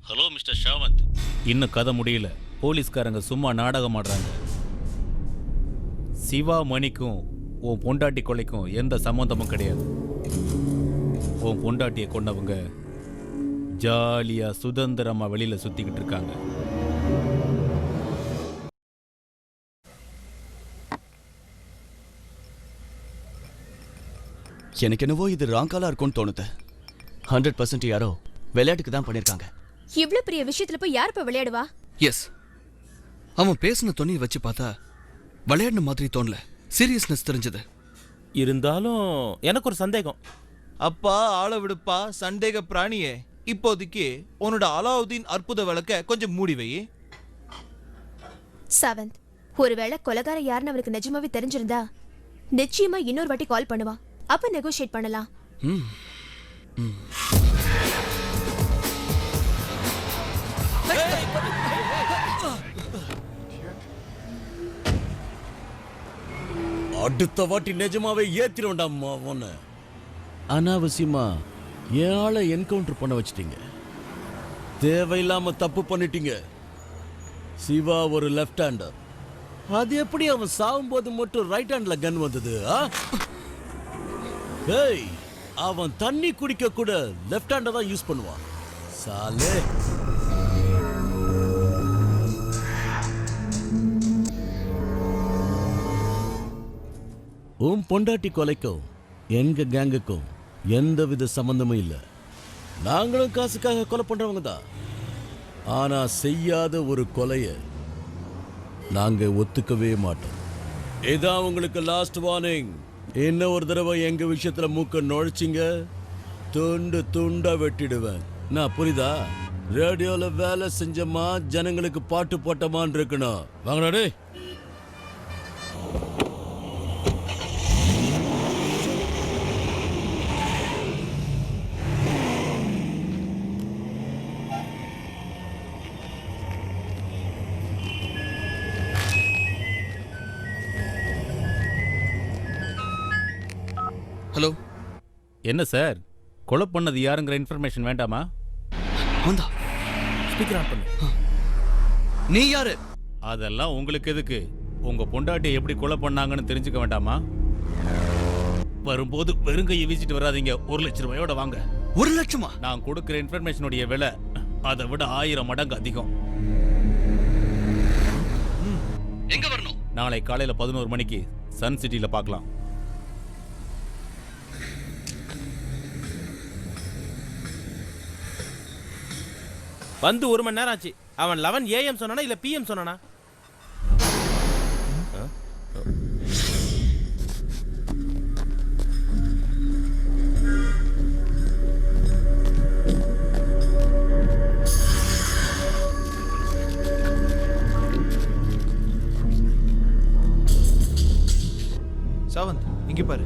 I: Hello mister Sawant. இன்னும் கதை முடியல. போலீஸ்காரங்க சும்மா நாடகம் ஆடுறாங்க. சிவா மணிக்கும் உன் பொண்டாட்டி கொலைக்கும் எந்த சம்பந்தமும் கிடையாது. உன் பொண்டாட்டியை கொண்டவங்க ஜாலியா சுதந்திரமா வெளியில சுத்திக்கிட்டு இருக்காங்க.
G: எனக்கு என்னவோ இது ராங்காலா இருக்கும்னு தோணுது. 100% யாரோ விளையாட்டுக்கு தான் பண்ணிருக்காங்க.
A: இவ்ளோ பெரிய விஷயத்துல போய் யார் இப்ப விளையாடுவா?
B: எஸ், அவன் பேசின துணியை வச்சு பார்த்தா விளையாடின மாதிரி தோணல, சீரியஸ்னஸ் தெரிஞ்சது.
L: இருந்தாலும் எனக்கு ஒரு சந்தேகம். அப்பா ஆள விடுப்பா சந்தேக பிராணியே. இப்போதைக்கு உன்னோட அலாவுதீன் அற்புத விளக்க கொஞ்சம் மூடி வை.
A: செவன்த், ஒருவேளை கொலைகார யாருன்னு அவனுக்கு நிஜமாவே தெரிஞ்சிருந்தா நிச்சயமா இன்னொரு வாட்டி கால் பண்ணுவான். அப்ப நெகோஷியேட் பண்ணலாம்.
H: அடுத்த வாட்டி நிஜமாவே ஏத்திடும்டாம்மா உன்னை. அனாவசியமா என் ஆளை என்கவுண்டர் பண்ண வச்சிட்டீங்க. தேவையில்லாம தப்பு பண்ணிட்டீங்க. சிவா ஒரு லெஃப்ட் ஹேண்டர். அது எப்படி அவன் சாகும்போது மட்டும் ரைட் ஹேண்ட்ல கன் வந்தது? ஏய், அவன் தண்ணி குடிக்க கூட லெஃப்ட் ஹேண்ட தான் யூஸ் பண்ணுவான். சாலே பொண்டாட்டி கொலைக்கும் எங்க கேங்குக்கும் எந்தவித சம்பந்தமும் இல்லை. நாங்களும் காசுக்காக கொலை பண்றவங்க தான். ஆனா செய்யாத ஒரு கொலைய நாங்க ஒத்துக்கவே மாட்டோம். இதான் உங்களுக்கு லாஸ்ட் வார்னிங். இன்னும் ஒரு தடவை எங்க விஷயத்துல மூக்க நுழைச்சிங்க, துண்டு துண்டா வெட்டிடுவேன். நான் புரியுதா? ரேடியோல வேலை செஞ்சமா, ஜனங்களுக்கு பாட்டு போட்டமான்னு இருக்கணும். வாங்கடா டேய்.
B: ஹலோ.
I: என்ன சார், கொலை பண்ணது யாருங்கிற இன்ஃபர்மேஷன் வேண்டாமா?
B: வந்தா
L: ஸ்பீக்கர் ஆன் பண்ணு.
B: நீ யாரு?
I: அதெல்லாம் உங்களுக்கு எதுக்கு? உங்க பொண்டாட்டியை எப்படி கொலை பண்ணாங்கன்னு தெரிஞ்சுக்க வேண்டாமா? வரும்போது வெறுங்கையை வீசிட்டு வராதீங்க. 1 லட்சம் ரூபாயோட வாங்க.
B: 1 லட்சமா?
I: நான் கொடுக்குற இன்ஃபர்மேஷனுடைய விலை அதை விட 1000 மடங்கு அதிகம்.
B: எங்க வரணும்?
I: நாளை காலையில 11 மணிக்கு சன் சிட்டில பார்க்கலாம்.
L: வந்து 1 மணி நேரம் ஆச்சு. அவன் 11 AM சொன்னானா இல்ல PM சொன்னானா?
P: சாவந்த், இங்க பாரு.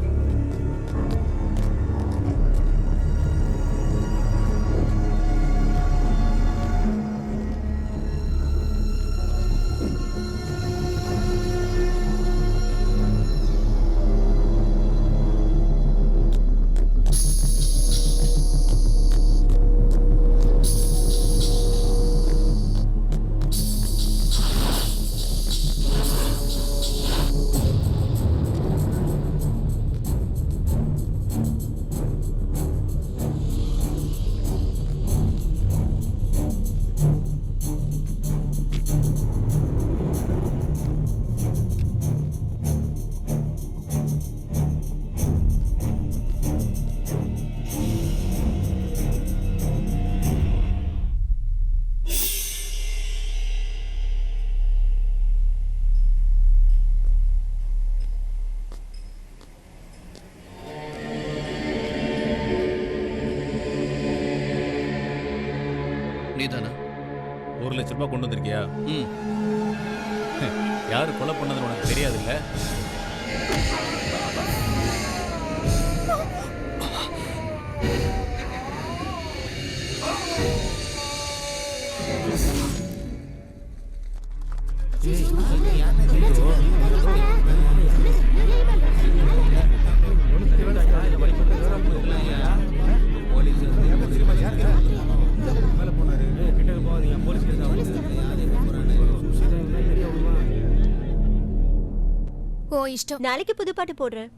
B: நீதானா?
I: 1 லட்சம் ரூபாய் கொண்டு வந்திருக்கியா? யாரு கொலை பண்ணதுன்னு உனக்கு தெரியாதுல்ல?
A: ஓ இஷ்டம்.
M: நாளைக்கு புது பாட்டு போடுறேன்.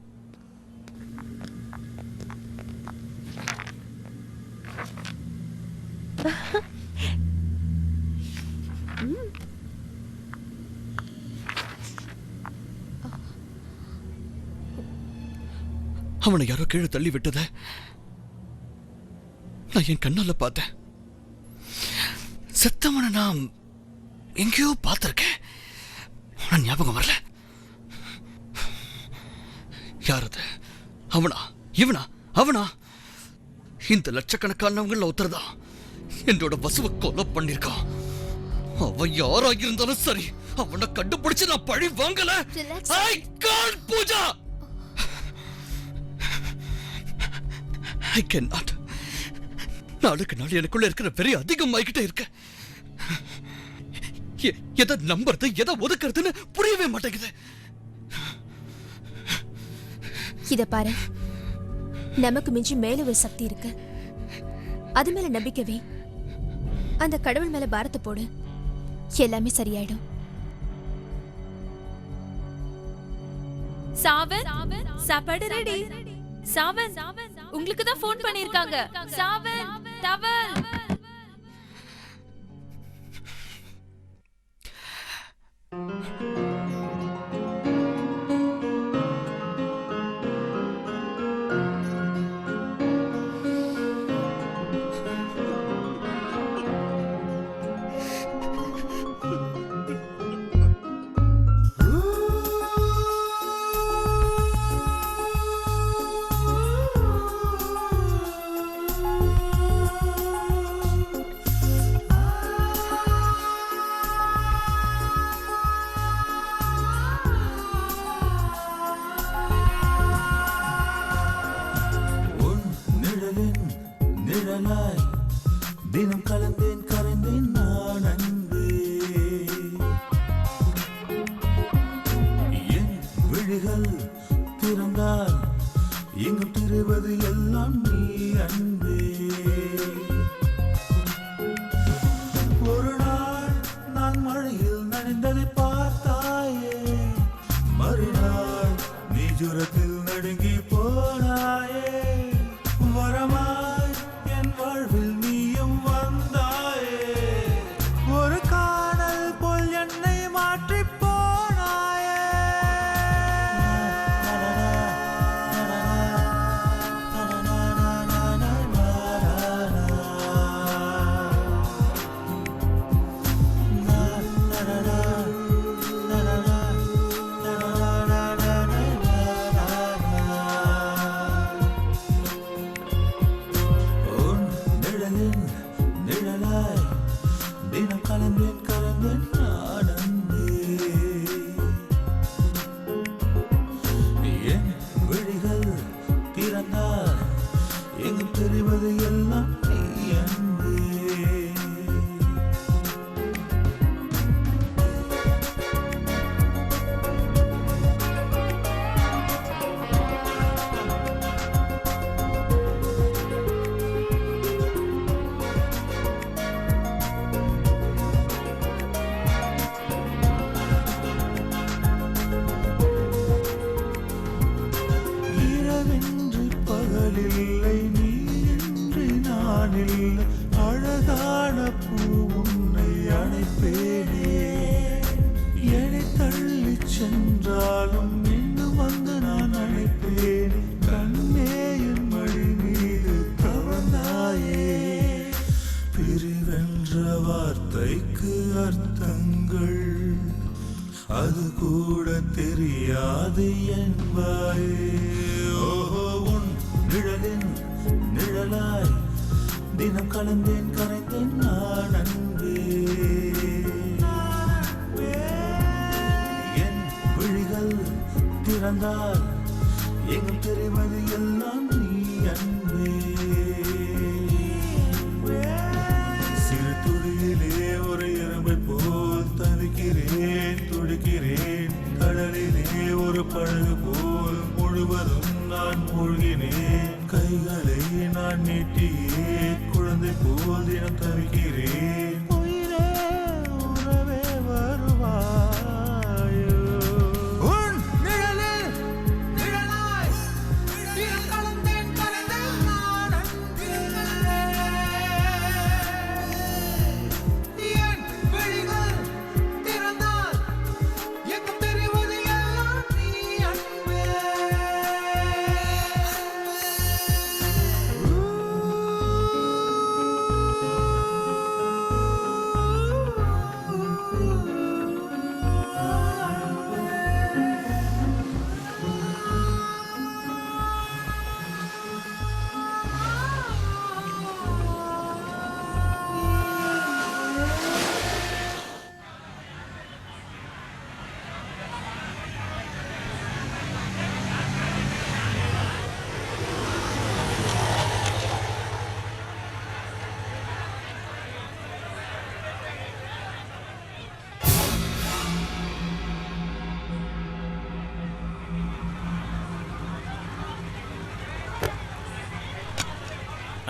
B: அவனை யாரோ கீழே தள்ளி விட்டத நான் என் கண்ணால பார்த்தேன். செத்தவனை நான் எங்கேயோ பார்த்திருக்கேன். நான் ஞாபகம் வரல. யார் அது? அவனா? இவனா? அவனா? இந்த லட்சக்கணக்கானவங்கள ஒருத்தர்தான் என்னோட வசுவை கொலை பண்ணிருக்கான். அவன் யாரா இருந்தாலும் சரி, அவனை கண்டுபிடிச்சு நான் பழி வாங்கல. I can't, Pooja. I cannot. நாளுக்கு நாள் எனக்குள்ள இருக்கிற பெரிய அதிகமாகிக்கிட்டே இருக்க. எதை நம்புறது எதை ஒதுக்குறதுன்னு புரியவே மாட்டேங்குது.
A: இத பாரு, நமக்கு மிஞ்சி மேல ஒரு சக்தி இருக்கு. அது மேல நம்பிக்கவே, அந்த கடவுள் மேல பாரத்தை போடு, எல்லாமே சரியாயிடும்.
K: சாவன், சாப்பாடு ரெடி. சாவன், உங்களுக்கு தான் ஃபோன் பண்ணிருக்காங்க. சாவன், டவல்.
Q: தினம் கலந்தேன் கரைந்தேன் நான் அன்பே, என் விழிகள் திறந்தால் எங்கும் தெரிவது எல்லாம் நீ அன்பே. ஒரு நாள் நான் மழையில் நனைந்ததை பார்த்தாயே, மறுநாள் நீ ஜுரத்தில் நடுங்கி போனாயே. வரமாய் என் வாழ்வில் நீயும் வந்தாயே, ஒரு காணல் போல் என்னை மாற்றி போனாயே. தினம் கலந்தேன் கலந்தேன் நான் அன்பே, என் விழிகள் திறந்தால் எங்கும் தெரிவது எல்லாம் நீ அன்பே. இரவின்றி பகலில்லை, நீ இன்றி நான் இல்லை, அழகான பூ உன்னை அழைப்பேனே. என்னை தள்ளி சென்றாலும் இன்னும் வந்து நான் அழைப்பேன். கண்ணே என் மடி மீது தவறாயே, பிரிவென்ற வார்த்தைக்கு அர்த்தங்கள் அது கூட தெரியாது என்பாயே. ஓஹோ, உன் நிழலின் நிழலாய் தினம் கலந்தேன் கரைந்தேன் நான் அன்பே. என் விழிகள் திறந்தால் எங்கும் தெரிவது எல்லாம் நீ அன்பே. சிறு துளியிலே ஒரு எறும்பை போல் தவிக்கிறேன் துடிக்கிறேன், கடலிலே ஒரு படகு போல் முழுவதும் நான் மூழ்கினேன். கைகளை நான் நீட்டியே குழந்தை போல் தினம் தவிக்கிறேன். உயிரே உறவே வருவாயோ, உன் நிழலில் நிழலாய் தினம் கலந்தேன் கரைந்தேன் நான்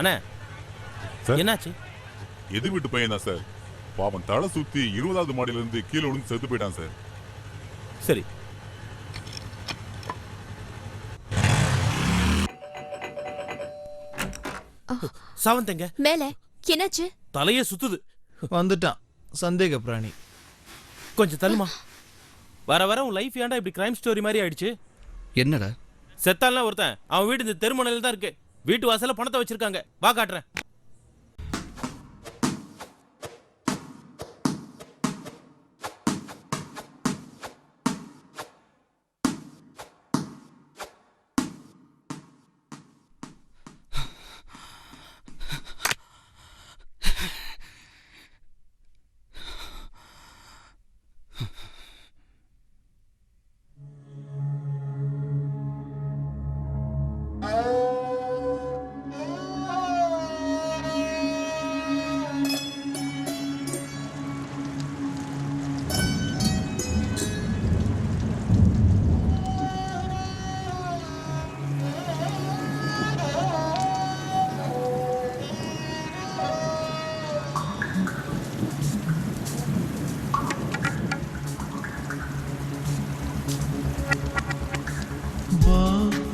P: அண்ணே
Q: சார்
P: என்னாச்சு?
Q: எதிர் வீட்டு பையன் தான் சார். பாவம் தலை சுத்தி 20வது மாடியில இருந்து கீழே விழுந்து செத்து போயிட்டான் சார்.
P: சரி. சாவந்தங்க
A: மேல என்னாச்சு?
P: தலையே சுத்துது.
L: வந்துட்டான் சந்தேக பிராணி.
P: கொஞ்சம் தள்ளுமா. வர வர உன் லைஃப் ஏன்டா இப்படி கிரைம் ஸ்டோரி மாதிரி ஆயிடுச்சு?
B: என்னடா
P: செத்தான்லாம் ஒருத்தன், அவன் வீடு இந்த தெருமுனையில தான் இருக்கு. வீட்டு வாசல்ல பணத்தை வச்சிருக்காங்க, வா காட்டுறேன்.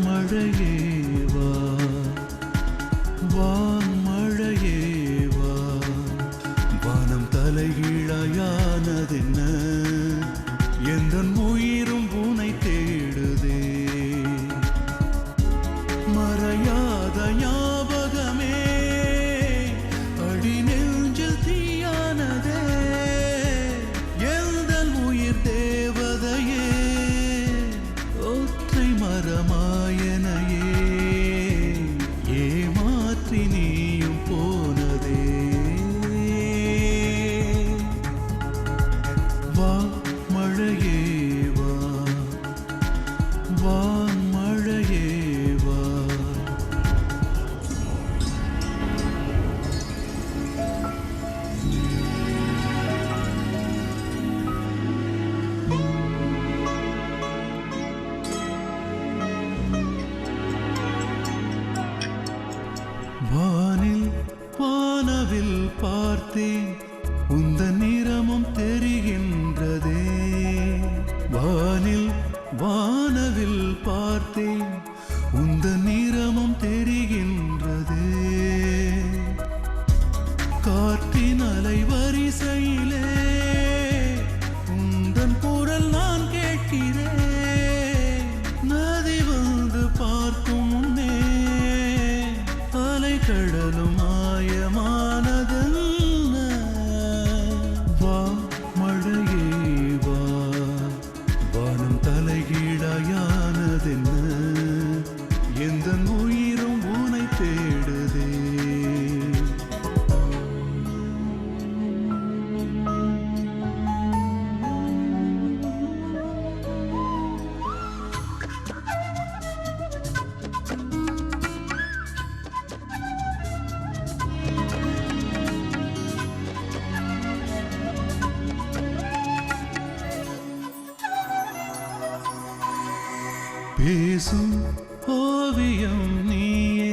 Q: மழையேவா வான் மழையேவா வானம் தலைகீழாயானதென்ன எந்தன் உயிரும் உனை தேடுதே மறையாத ஞாபகமே அடி நெஞ்சில் தீயானதே எந்தன் உயிர் தேவதையே ஒற்றை மரமாயனையே ஏமாற்றி நீயும் போனதே வா மழையே வா வான் மழையே வா வானில் வானவில் பார்த்தேன் உந்தன் நிறமும் தெரிகின்றதே வானில் வானவில் பார்த்தேன் உந்தன் நிறமும் தெரிகின்றதே காற்றின் அலை வரிசையிலே உந்தன் குரல் நான் கேட்கிறேன் நதி வந்து பார்க்கும் முன்னே கடலும் மாயமானதல்ல வா மழையே வா வானம் தலைகீழாயானதென்ன எந்த உயிரும் உனை தேடுதே பேசும் ஓவியம் நீயே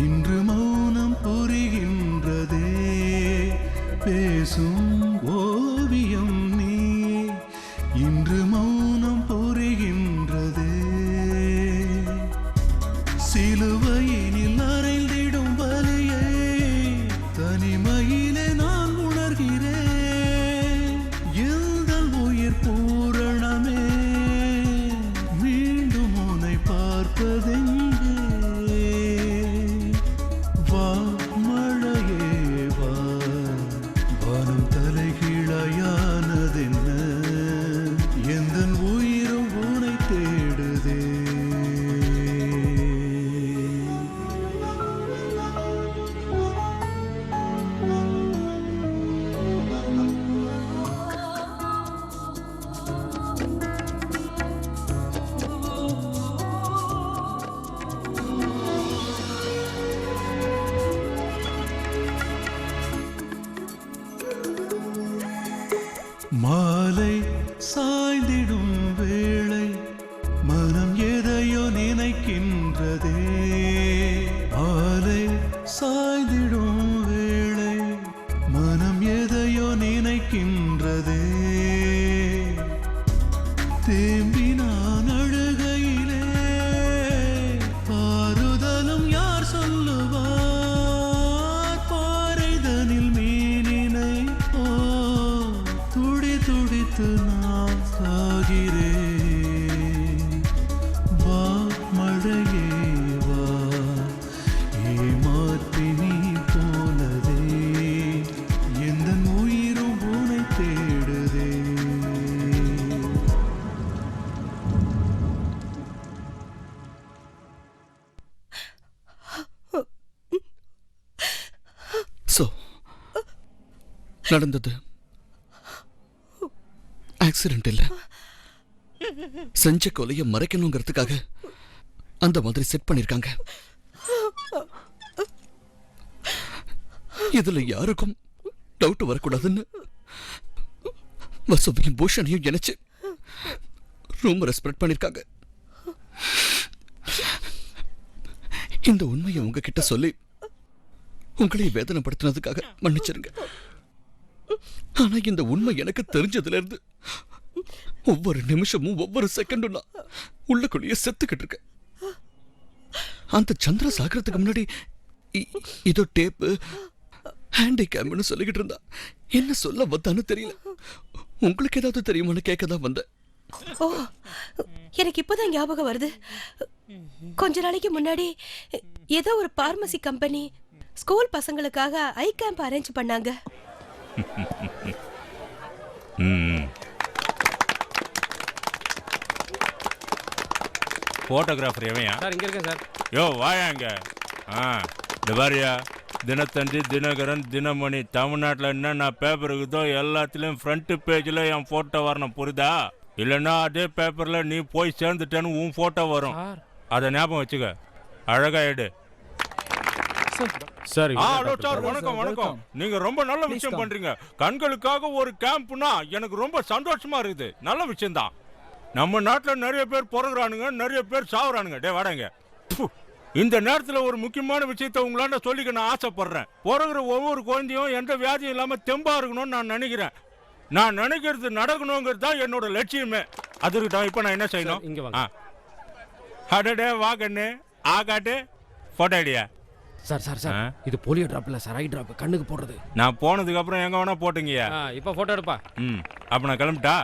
Q: இன்று மௌனம் புரிகின்றதே பேசும் ஓவியம் நீயே இன்று மௌனம் புரிகின்றதே சிலுவையினில் அறைந்திடும் வலியை தனிமையிலே நான் உணர்கிறேன் எந்தன் உயிர் பூரணமே பார்ப்பதெங்கே வா மழையே வா வானம் தலைகீழாயானதென்ன எந்தன் உயிரும் உனை தேடுதே மாலை சாய்ந்திடும் வேளை மனம் எதையோ நினைக்கின்றதே மாலை
R: போனதே தேம்பி நான் அழுகையிலே ஆறுதலும் யார் சொல்லுவார் பாறைதனில் மீனினை துடி துடித்து நான் சாகிறேன் வா மழையே வா ஏமாற்றி நீ போனதே எந்த உயிரும் உனை தேடுதே
B: சோ நடந்தது ஆக்சிடென்ட் இல்ல, செஞ்ச கொலைய மறைக்கணுங்கிறதுக்காக அந்த மாதிரி செட் பண்ணிருக்காங்க. இதுல யாருக்கும் டவுட் வரக்கூடாதுன்னு வசுவையும் பூஷணையும் நினைச்சு ரூம் ரெஸ்பெக்ட் பண்ணிருக்காங்க. இந்த உண்மையை உங்ககிட்ட சொல்லி உங்களை வேதனைப்படுத்தினதுக்காக மன்னிச்சிருங்க. ஆனா இந்த உண்மை எனக்கு தெரிஞ்சதுல இருந்து ஒவ்வொரு நிமிஷமும் ஒவ்வொரு செகண்டும் நான் உள்ளுக்குள்ளேயே செத்துக்கிட்டு இருக்கேன். அந்த சந்திர சாகரத்துக்கு முன்னாடி இதோ டேப்பு ஹேண்டிகேம்னு சொல்லிக்கிட்டு இருந்தா என்ன சொல்ல வந்தான்னு தெரியல. உங்களுக்கு ஏதாவது தெரியுமான்னு கேட்கதான் வந்தேன்.
S: ஓ, எனக்கு இப்போதான் ஞாபகம் வருது. கொஞ்ச நாளைக்கு முன்னாடி ஏதோ ஒரு பார்மசி கம்பெனி ஸ்கூல் பசங்களுக்காக ஐ கேம்ப் அரேஞ்ச் பண்ணாங்க.
I: போட்டோகிராஃபர் எவையா?
N: சார் இங்க இருக்கேன் சார்.
I: யோ வாயாங்க. இந்த பாரியா, தினத்தந்தி, தினகரன், தினமணி, தமிழ்நாட்டில் என்னென்ன பேப்பர் இருக்குதோ எல்லாத்துலேயும் ஃப்ரண்ட் பேஜில் என் ஃபோட்டோ வரணும், புரியுதா? இல்லைன்னா அதே பேப்பரில் நீ போய் சேர்ந்துட்டேன்னு உன் ஃபோட்டோ வரும். அதை ஞாபகம் வச்சுக்க. அழகா எடு.
N: சார்
I: சார் வணக்கம் வணக்கம். நீங்க ரொம்ப நல்ல விஷயம் பண்றீங்க. கண்களுக்காக ஒரு கேம்ப்னா எனக்கு ரொம்ப சந்தோஷமா இருக்குது. நல்ல விஷயம் தான். நம்ம நாட்டில் நிறைய பேர் பிறகுறானுங்க, நிறைய பேர் சாவுறானுங்க. டே வாடங்க. இந்த நேரத்தில் ஒரு முக்கியமான விஷயத்த உங்களாண்ட சொல்லிக்க நான் ஆசைப்படுறேன். பிறகுற ஒவ்வொரு குழந்தையும் எந்த வியாதியும் இல்லாம தெம்பா இருக்கணும்னு நான் நினைக்கிறேன். நான் நினைக்கிறது நடக்கணுங்கிறது தான் என்னோட லட்சியமே. அதுக்கிட்ட இப்ப நான் என்ன செய்யணும்? அடடே வா கண்ணு ஆகாட்டு photo idea.
N: Sir sir sir இது போலியோ டிராப் இல்ல சார், ஐ டிராப், கண்ணுக்கு போடுறது.
I: நான் போனதுக்கு அப்புறம் எங்க வேணா போட்டுங்கயா.
N: இப்போ போட்டோ எடுப்பா.
I: அப்ப நான் கிளம்பிட்டா?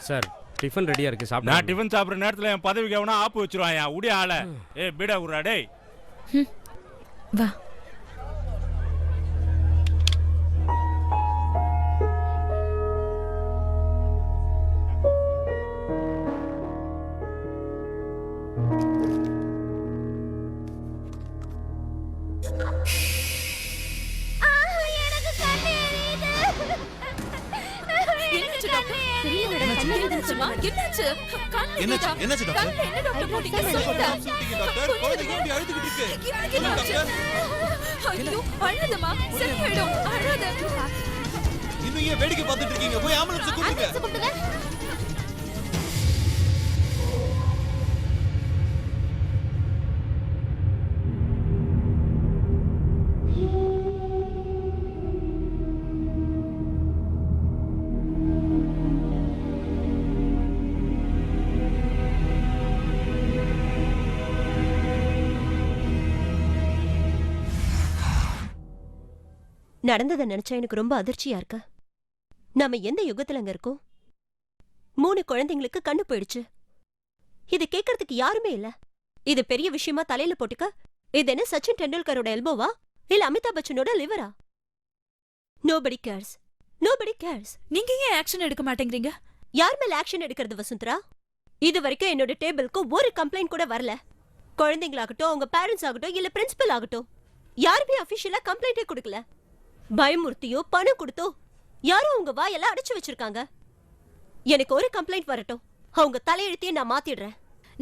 N: சார் டிஃபன் ரெடியா இருக்கு, சாப்பிட.
I: நான் டிஃபன் சாப்பிட்ற நேரத்துல என் பதவிக்கு எவனா ஆப்பு வச்சிருவாயா. உடைய ஆள பீடா உரா டேய்.
K: வா.
L: என்னாச்சு டாக்டர்? இன்னும் ஏன் வேடிக்கை பார்த்துட்டு இருக்கீங்க? போய் ஆம்புலன்ஸ் கூப்பிடுங்க.
M: நடந்ததை நினைச்சா எனக்கு ரொம்ப அதிர்ச்சியா இருக்கு. நாம எந்த யுகத்துல இருக்கோம்? 3 குழந்தைங்களுக்கு கண்ணு போயிடுச்சு. இது கேட்கறதுக்கு யாருமே இல்ல. இது பெரிய விஷயமா தலையில போட்டுக்க. இது என்ன சச்சின் டெண்டுல்கரோட எல்போவா இல்ல அமிதாப் பச்சனோட லிவரா? Nobody cares. Nobody cares.
K: நீங்க ஏன் ஆக்ஷன் எடுக்க மாட்டேங்கிறீங்க?
M: யார் மேல ஆக்ஷன் எடுக்கிறது வசுந்தரா? இது வரைக்கும் என்னோட டேபிளுக்கு ஒரு கம்ப்ளைண்ட் கூட வரல. குழந்தைங்களாகட்டும், அவங்க பேரண்ட்ஸ் ஆகட்டும், இல்ல பிரின்சிபல் ஆகட்டும், யாருமே அபிஷியலா கம்ப்ளைண்டே கொடுக்கல. பயமுறுத்தியோ பணம் கொடுத்தோ யாரும் உங்க வாயெல்லாம் அடைச்சு வச்சிருக்காங்க. எனக்கு ஒரு கம்ப்ளைண்ட் வரட்டும், அவங்க தலையெழுத்தையே நான் மாத்திடுறேன்.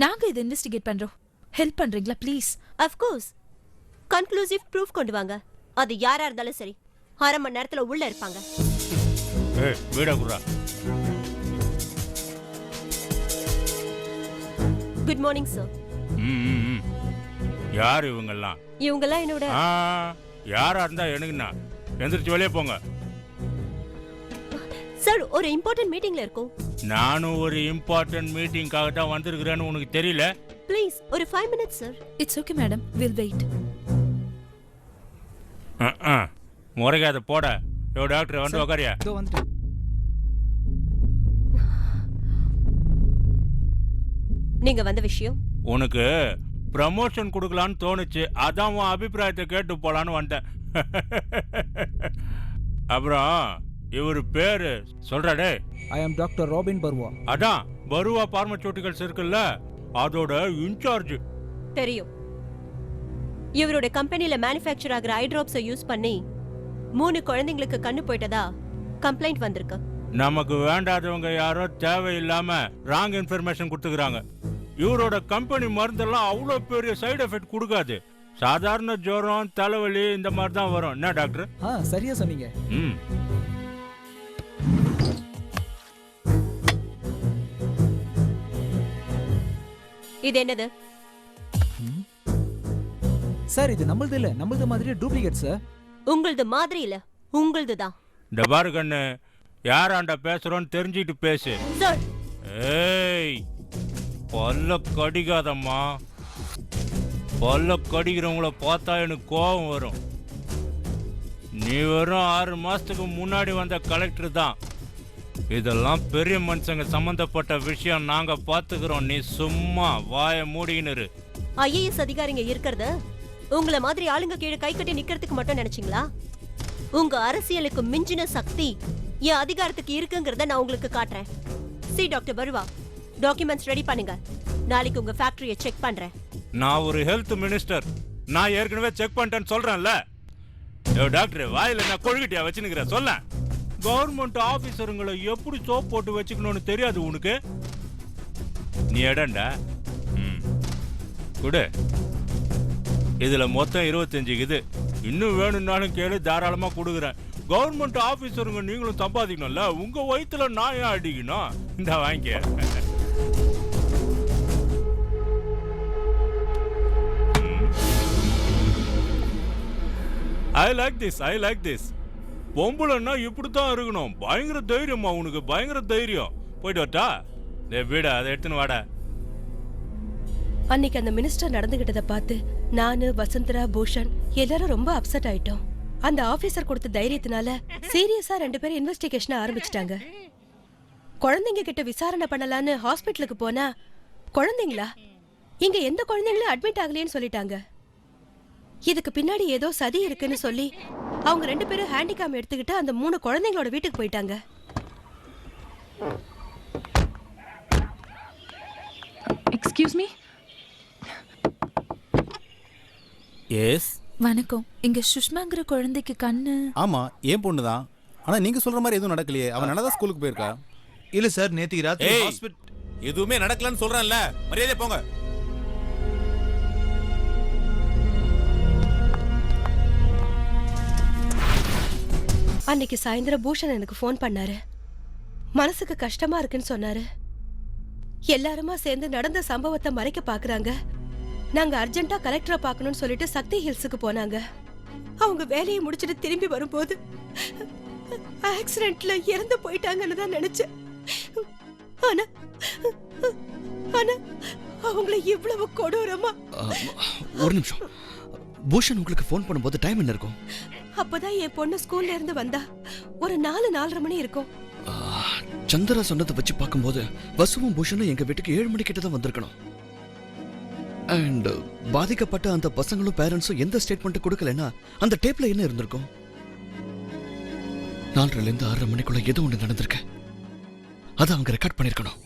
K: நாங்க இதை இன்வெஸ்டிகேட் பண்றோம். ஹெல்ப் பண்றீங்களா please?
M: Of course. Conclusive proof கொண்டு வாங்க. அது யாரா இருந்தாலும் சரி. 1/2 மணி நேரத்துல உள்ள இருப்பாங்க. Good morning sir.
I: யார் இவங்கெல்லாம்?
M: இவங்கெல்லாம் என்னோட
I: யாரா இருந்தா எனக்குண்ணா. எந்திரிச்சு வெளியே போங்க.
M: சார் ஒரு இம்பார்ட்டன்ட் மீட்டிங்ல இருக்கோம்.
T: நானும் ஒரு இம்பார்ட்டன்ட் மீட்டிங்காக தான் வந்திருக்கிறேன்னு உனக்கு தெரியல?
M: ப்ளீஸ் ஒரு 5 minutes சார்.
K: It's okay madam, will wait.
T: முறைக்காத போட. யோ டாக்டர் வந்து உக்காரியா.
M: நீங்க வந்த விஷயம்
T: உனக்கு ப்ரமோஷன் கொடுக்கலான்னு தோணுச்சு, அதான் உன் அபிப்பிராயத்தை கேட்டு போலான்னு வந்தேன். அப்புறம் இவர் பேரு சொல்றாடே.
J: ஐ அம் டாக்டர் ராபின் பருவா.
T: அதான் பருவா பார்மசூட்டிகல்ஸ் இருக்குல்ல, அதோட இன்சார்ஜ்.
M: தெரியும். இவரோட கம்பெனில மேனுஃபேக்சர் ஆகிற ஐ டிராப்ஸை யூஸ் பண்ணி 3 குழந்தைங்களுக்கு கண்ணு போயிட்டதா கம்ப்ளைண்ட் வந்திருக்கு.
T: நமக்கு வேண்டாதவங்க யாரோ தேவையில்லாம ராங் இன்ஃபர்மேஷன் கொடுத்துக்கிறாங்க. இவரோட கம்பெனி மருந்தெல்லாம் அவ்வளோ பெரிய சைடு எஃபெக்ட் கொடுக்காது. சாதாரண ஜுரம், தலைவலி இந்த மாதிரி தான் வரும். என்ன டாக்டர்?
J: சரியா சொன்னீங்க.
M: இது என்னது
J: சார்? இது நம்மளது இல்ல, நம்மளது மாதிரியே டூப்ளிகேட் சார்.
M: உங்களது மாதிரி இல்ல, உங்களது தான்.
T: இந்த பாரு கண்ணு, யாராண்டா பேசுறோன்னு தெரிஞ்சுட்டு பேசு.
M: சார்
T: ஏய், பல்ல கடிக்காதம்மா. பல்ல கடிக்கிறவங்கள பார்த்தா எனக்கு கோபம் வரும். நீ வெறும் 6 மாசத்துக்கு முன்னாடி வந்த கலெக்டர் தான். இதெல்லாம் பெரிய மனுஷங்க சம்பந்தப்பட்ட விஷயம், நாங்க பாத்துக்கிறோம். நீ சும்மா வாய மூடிக்கின்னு.
M: ஐஏஎஸ் அதிகாரிங்க இருக்கிறத உங்களை மாதிரி ஆளுங்க கீழே கை கட்டி நிக்கிறதுக்கு மட்டும் நினைச்சீங்களா? உங்க அரசியலுக்கு மிஞ்சின சக்தி என் அதிகாரத்துக்கு இருக்குங்கிறத நான் உங்களுக்கு காட்டுறேன். சி டாக்டர் பருவா, டாக்குமெண்ட்ஸ் ரெடி பண்ணுங்க. நாளைக்கு உங்க ஃபேக்டரியை செக் பண்றேன்.
T: நான் ஒரு ஹெல்த் மினிஸ்டர், நான் ஏற்கனவே செக் பண்ணிட்டேன்னு சொல்றேன்ல. டாக்டர் வாயில நான் கொழுகிட்டியா வச்சுக்கிறேன் சொல்ல. கவர்மெண்ட் ஆபீசருங்களை எப்படி சோப் போட்டு வச்சுக்கணும்னு தெரியாது உனக்கு? நீ இடண்டா குடு. இதுல மொத்தம் 25 இது. இன்னும் வேணும்னாலும் கேளு, தாராளமா கொடுக்குறேன். கவர்மெண்ட் ஆபீசருங்க நீங்களும் சம்பாதிக்கணும்ல, உங்க வயிற்றுல நான் ஏன் அடிக்கணும்? இந்த வாங்கிக்க. I like this. பொம்பளைன்னா இப்படித்தான் இருக்கணும். பயங்கர தைரியமா உனக்கு, பயங்கர தைரியம். போயிட்டு வரட்டா? வீடா, அதை எடுத்துன்னு வாடா.
S: அன்னைக்கு அந்த மினிஸ்டர் நடந்துகிட்டதை பார்த்து நானு, வசந்தரா, பூஷன் எல்லாரும் ரொம்ப அப்செட் ஆயிட்டோம். அந்த ஆபீசர் கொடுத்த தைரியத்தினால சீரியஸா 2 பேரும் இன்வெஸ்டிகேஷன் ஆரம்பிச்சிட்டாங்க. குழந்தைங்க கிட்ட விசாரணை பண்ணலான்னு ஹாஸ்பிட்டலுக்கு போனா, குழந்தைங்களா? இங்க எந்த குழந்தைங்களும் அட்மிட் ஆகலைன்னு சொல்லிட்டாங்க. இதுக்கு பின்னாடி ஏதோ சதி இருக்குன்னு சொல்லி அவங்க 2 பேரும் ஹேண்டிகாம் எடுத்துக்கிட்டு அந்த 3 குழந்தைங்களோட வீட்டுக்கு போயிட்டாங்க.
C: Excuse me.
K: எஸ் வணக்கம். இங்க சுஷ்மாங்கிற குழந்தைக்கு கண்ணு.
I: ஆமா, ஏன் பொண்ணு தான். ஆனா நீங்க சொல்ற மாதிரி எதுவும் நடக்கலையே. அவன் நல்லதா ஸ்கூலுக்கு போயிருக்கா?
L: இல்ல சார், நேத்து ராத்திரி ஹாஸ்பிடல்
I: எதுவுமே நடக்கலன்னு சொல்றேன்ல. மரியாதை போங்க.
S: அன்னைக்கு சாயந்தரம் பூஷன் எனக்கு ஃபோன் பண்ணாரு. மனசுக்கு கஷ்டமா இருக்குன்னு சொன்னாரு. எல்லாருமா சேர்ந்து நடந்த சம்பவத்தை மறைக்க பாக்குறாங்க. நாங்க அர்ஜென்ட்டா கலெக்டரை பார்க்கணும்னு சொல்லிட்டு சக்தி ஹில்ஸுக்கு போனாங்க. அவங்க வேலையை முடிச்சிட்டு திரும்பி வரும்போது ஆக்சிடென்ட்ல இறந்து போயிட்டாங்கன்னு தான் நினைச்சேன். ஆனா ஆனா அவங்கள இவ்வளவு கொடூரமா.
G: ஒரு நிமிஷம். பூஷன் உங்களுக்கு ஃபோன் பண்ணும்போது டைம் என்ன இருக்கும்?
S: அப்பதான் என் பொண்ணு ஸ்கூல்ல இருந்து வந்தா. ஒரு 4:30 மணி இருக்கும்.
G: சந்திரா சொன்னதை வச்சு பார்க்கும்போது வசுவும் பூஷனும் எங்க வீட்டுக்கு 7 மணி கிட்ட தான் வந்திருக்கணும். அண்ட் பாதிக்கப்பட்ட அந்த பசங்களும் பேரண்ட்ஸும் எந்த ஸ்டேட்மெண்ட் கொடுக்கலன்னா அந்த டேப்ல என்ன இருந்திருக்கும்? 4:30 6 மணிக்குள்ள ஏதோ ஒன்று நடந்திருக்கு. அதை அவங்க ரெக்கார்ட் பண்ணிருக்கணும்.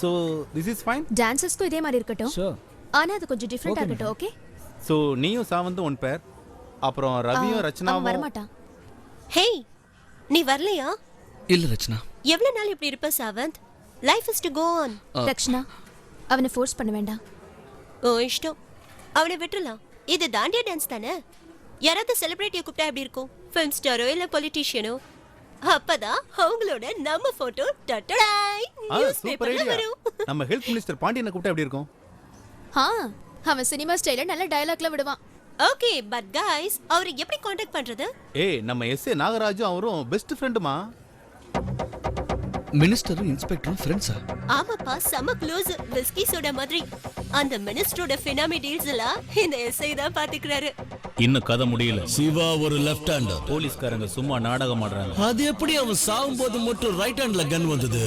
I: So this is fine.
A: டான்சர்ஸ்க்கும் இதே மாதிரி இருக்கட்டும்.
J: ஷூர்.
A: ஆனா அது கொஞ்சம் டிஃபரெண்டா இருக்கட்டும். ஓகே.
I: ஸோ நீயும் சாவந்தும் ஒன் பேர், அப்புறம் ரவியும்
A: அவன்
I: ரச்சனாவும்.
A: வரமாட்டான்.
M: ஹேய், நீ வரலையா?
B: இல்ல ரச்சனா.
M: எவ்வளவு நாள் இப்படி இருப்ப Sawant? Life is to go on.
A: Rakshana, அவனை ஃபோர்ஸ் பண்ண வேண்டாம்.
M: ஓ இஷ்டம். அவனை விட்டுறலாம். இது தாண்டியா டான்ஸ் தானே. யாராவது செலிபிரிட்டியை கூப்பிட்டா எப்படி இருக்கும்? ஃபிலிம் ஸ்டாரோ இல்ல பொலிட்டீஷியனோ. அப்பதான் அவங்களோட நம்ம போட்டோ டட்டடாய் நியூஸ்
I: சூப்பர்
M: பேப்பர்ல
I: ஐடியா.
M: வரும்.
I: நம்ம ஹெல்த் மினிஸ்டர் பாண்டியனை கூப்பிட்டா எப்படி இருக்கும்?
A: அவன் சினிமா ஸ்டைல நல்ல டயலாக்ல விடுவான்.
M: ஓகே, பட் गाइस அவரை எப்படி காண்டாக்ட் பண்றது?
I: ஏய், நம்ம எஸ்ஏ நாகராஜும் அவரும் பெஸ்ட் ஃப்ரெண்டுமா.
B: மினிஸ்டரும் இன்ஸ்பெக்டரும் ஃப்ரெண்ட்ஸா?
M: ஆமாப்பா, செம க்ளோஸ். விஸ்கி சோடா மாதிரி. அந்த மினிஸ்டரோட ஃபினாமி டீல்ஸ் எல்லாம் இந்த எஸ்ஐ தான் பாத்துக்கிறாரு.
T: இன்னும் கதை முடியல.
H: சிவா ஒரு லெஃப்ட் ஹேண்டர்.
T: போலீஸ்காரங்க சும்மா நாடகம் ஆடுறாங்க.
H: அது எப்படி அவன் சாகும் போது மட்டும் ரைட் ஹேண்ட்ல கன் வந்தது?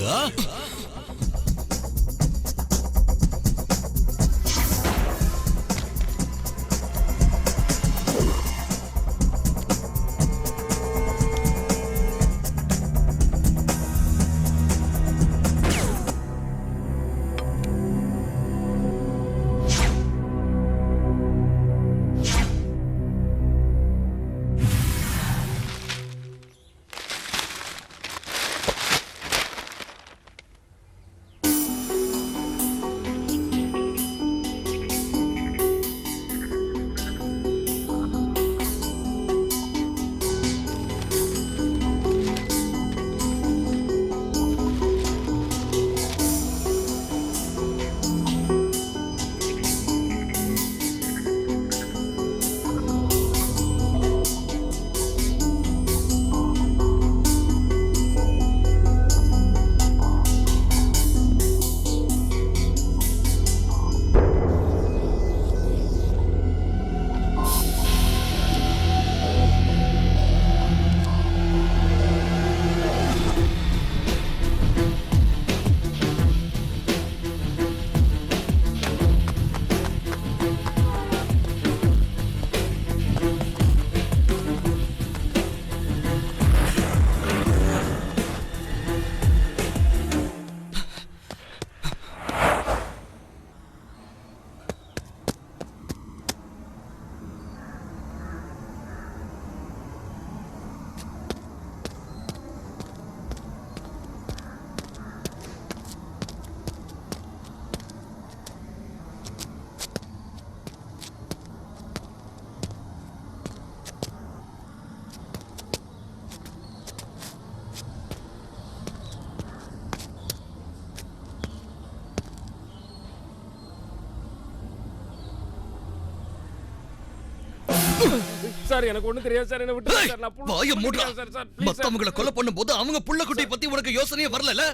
N: சார் எனக்கு ஒண்ணு தெரியாது சார், என்ன விட்டு சார். நான்
B: வாயை மூடுடா.
N: சார்
B: மத்தவங்கள கொலை பண்ணும்போது அவங்க புள்ள குட்டி பத்தி உனக்கு யோசனையே வரல.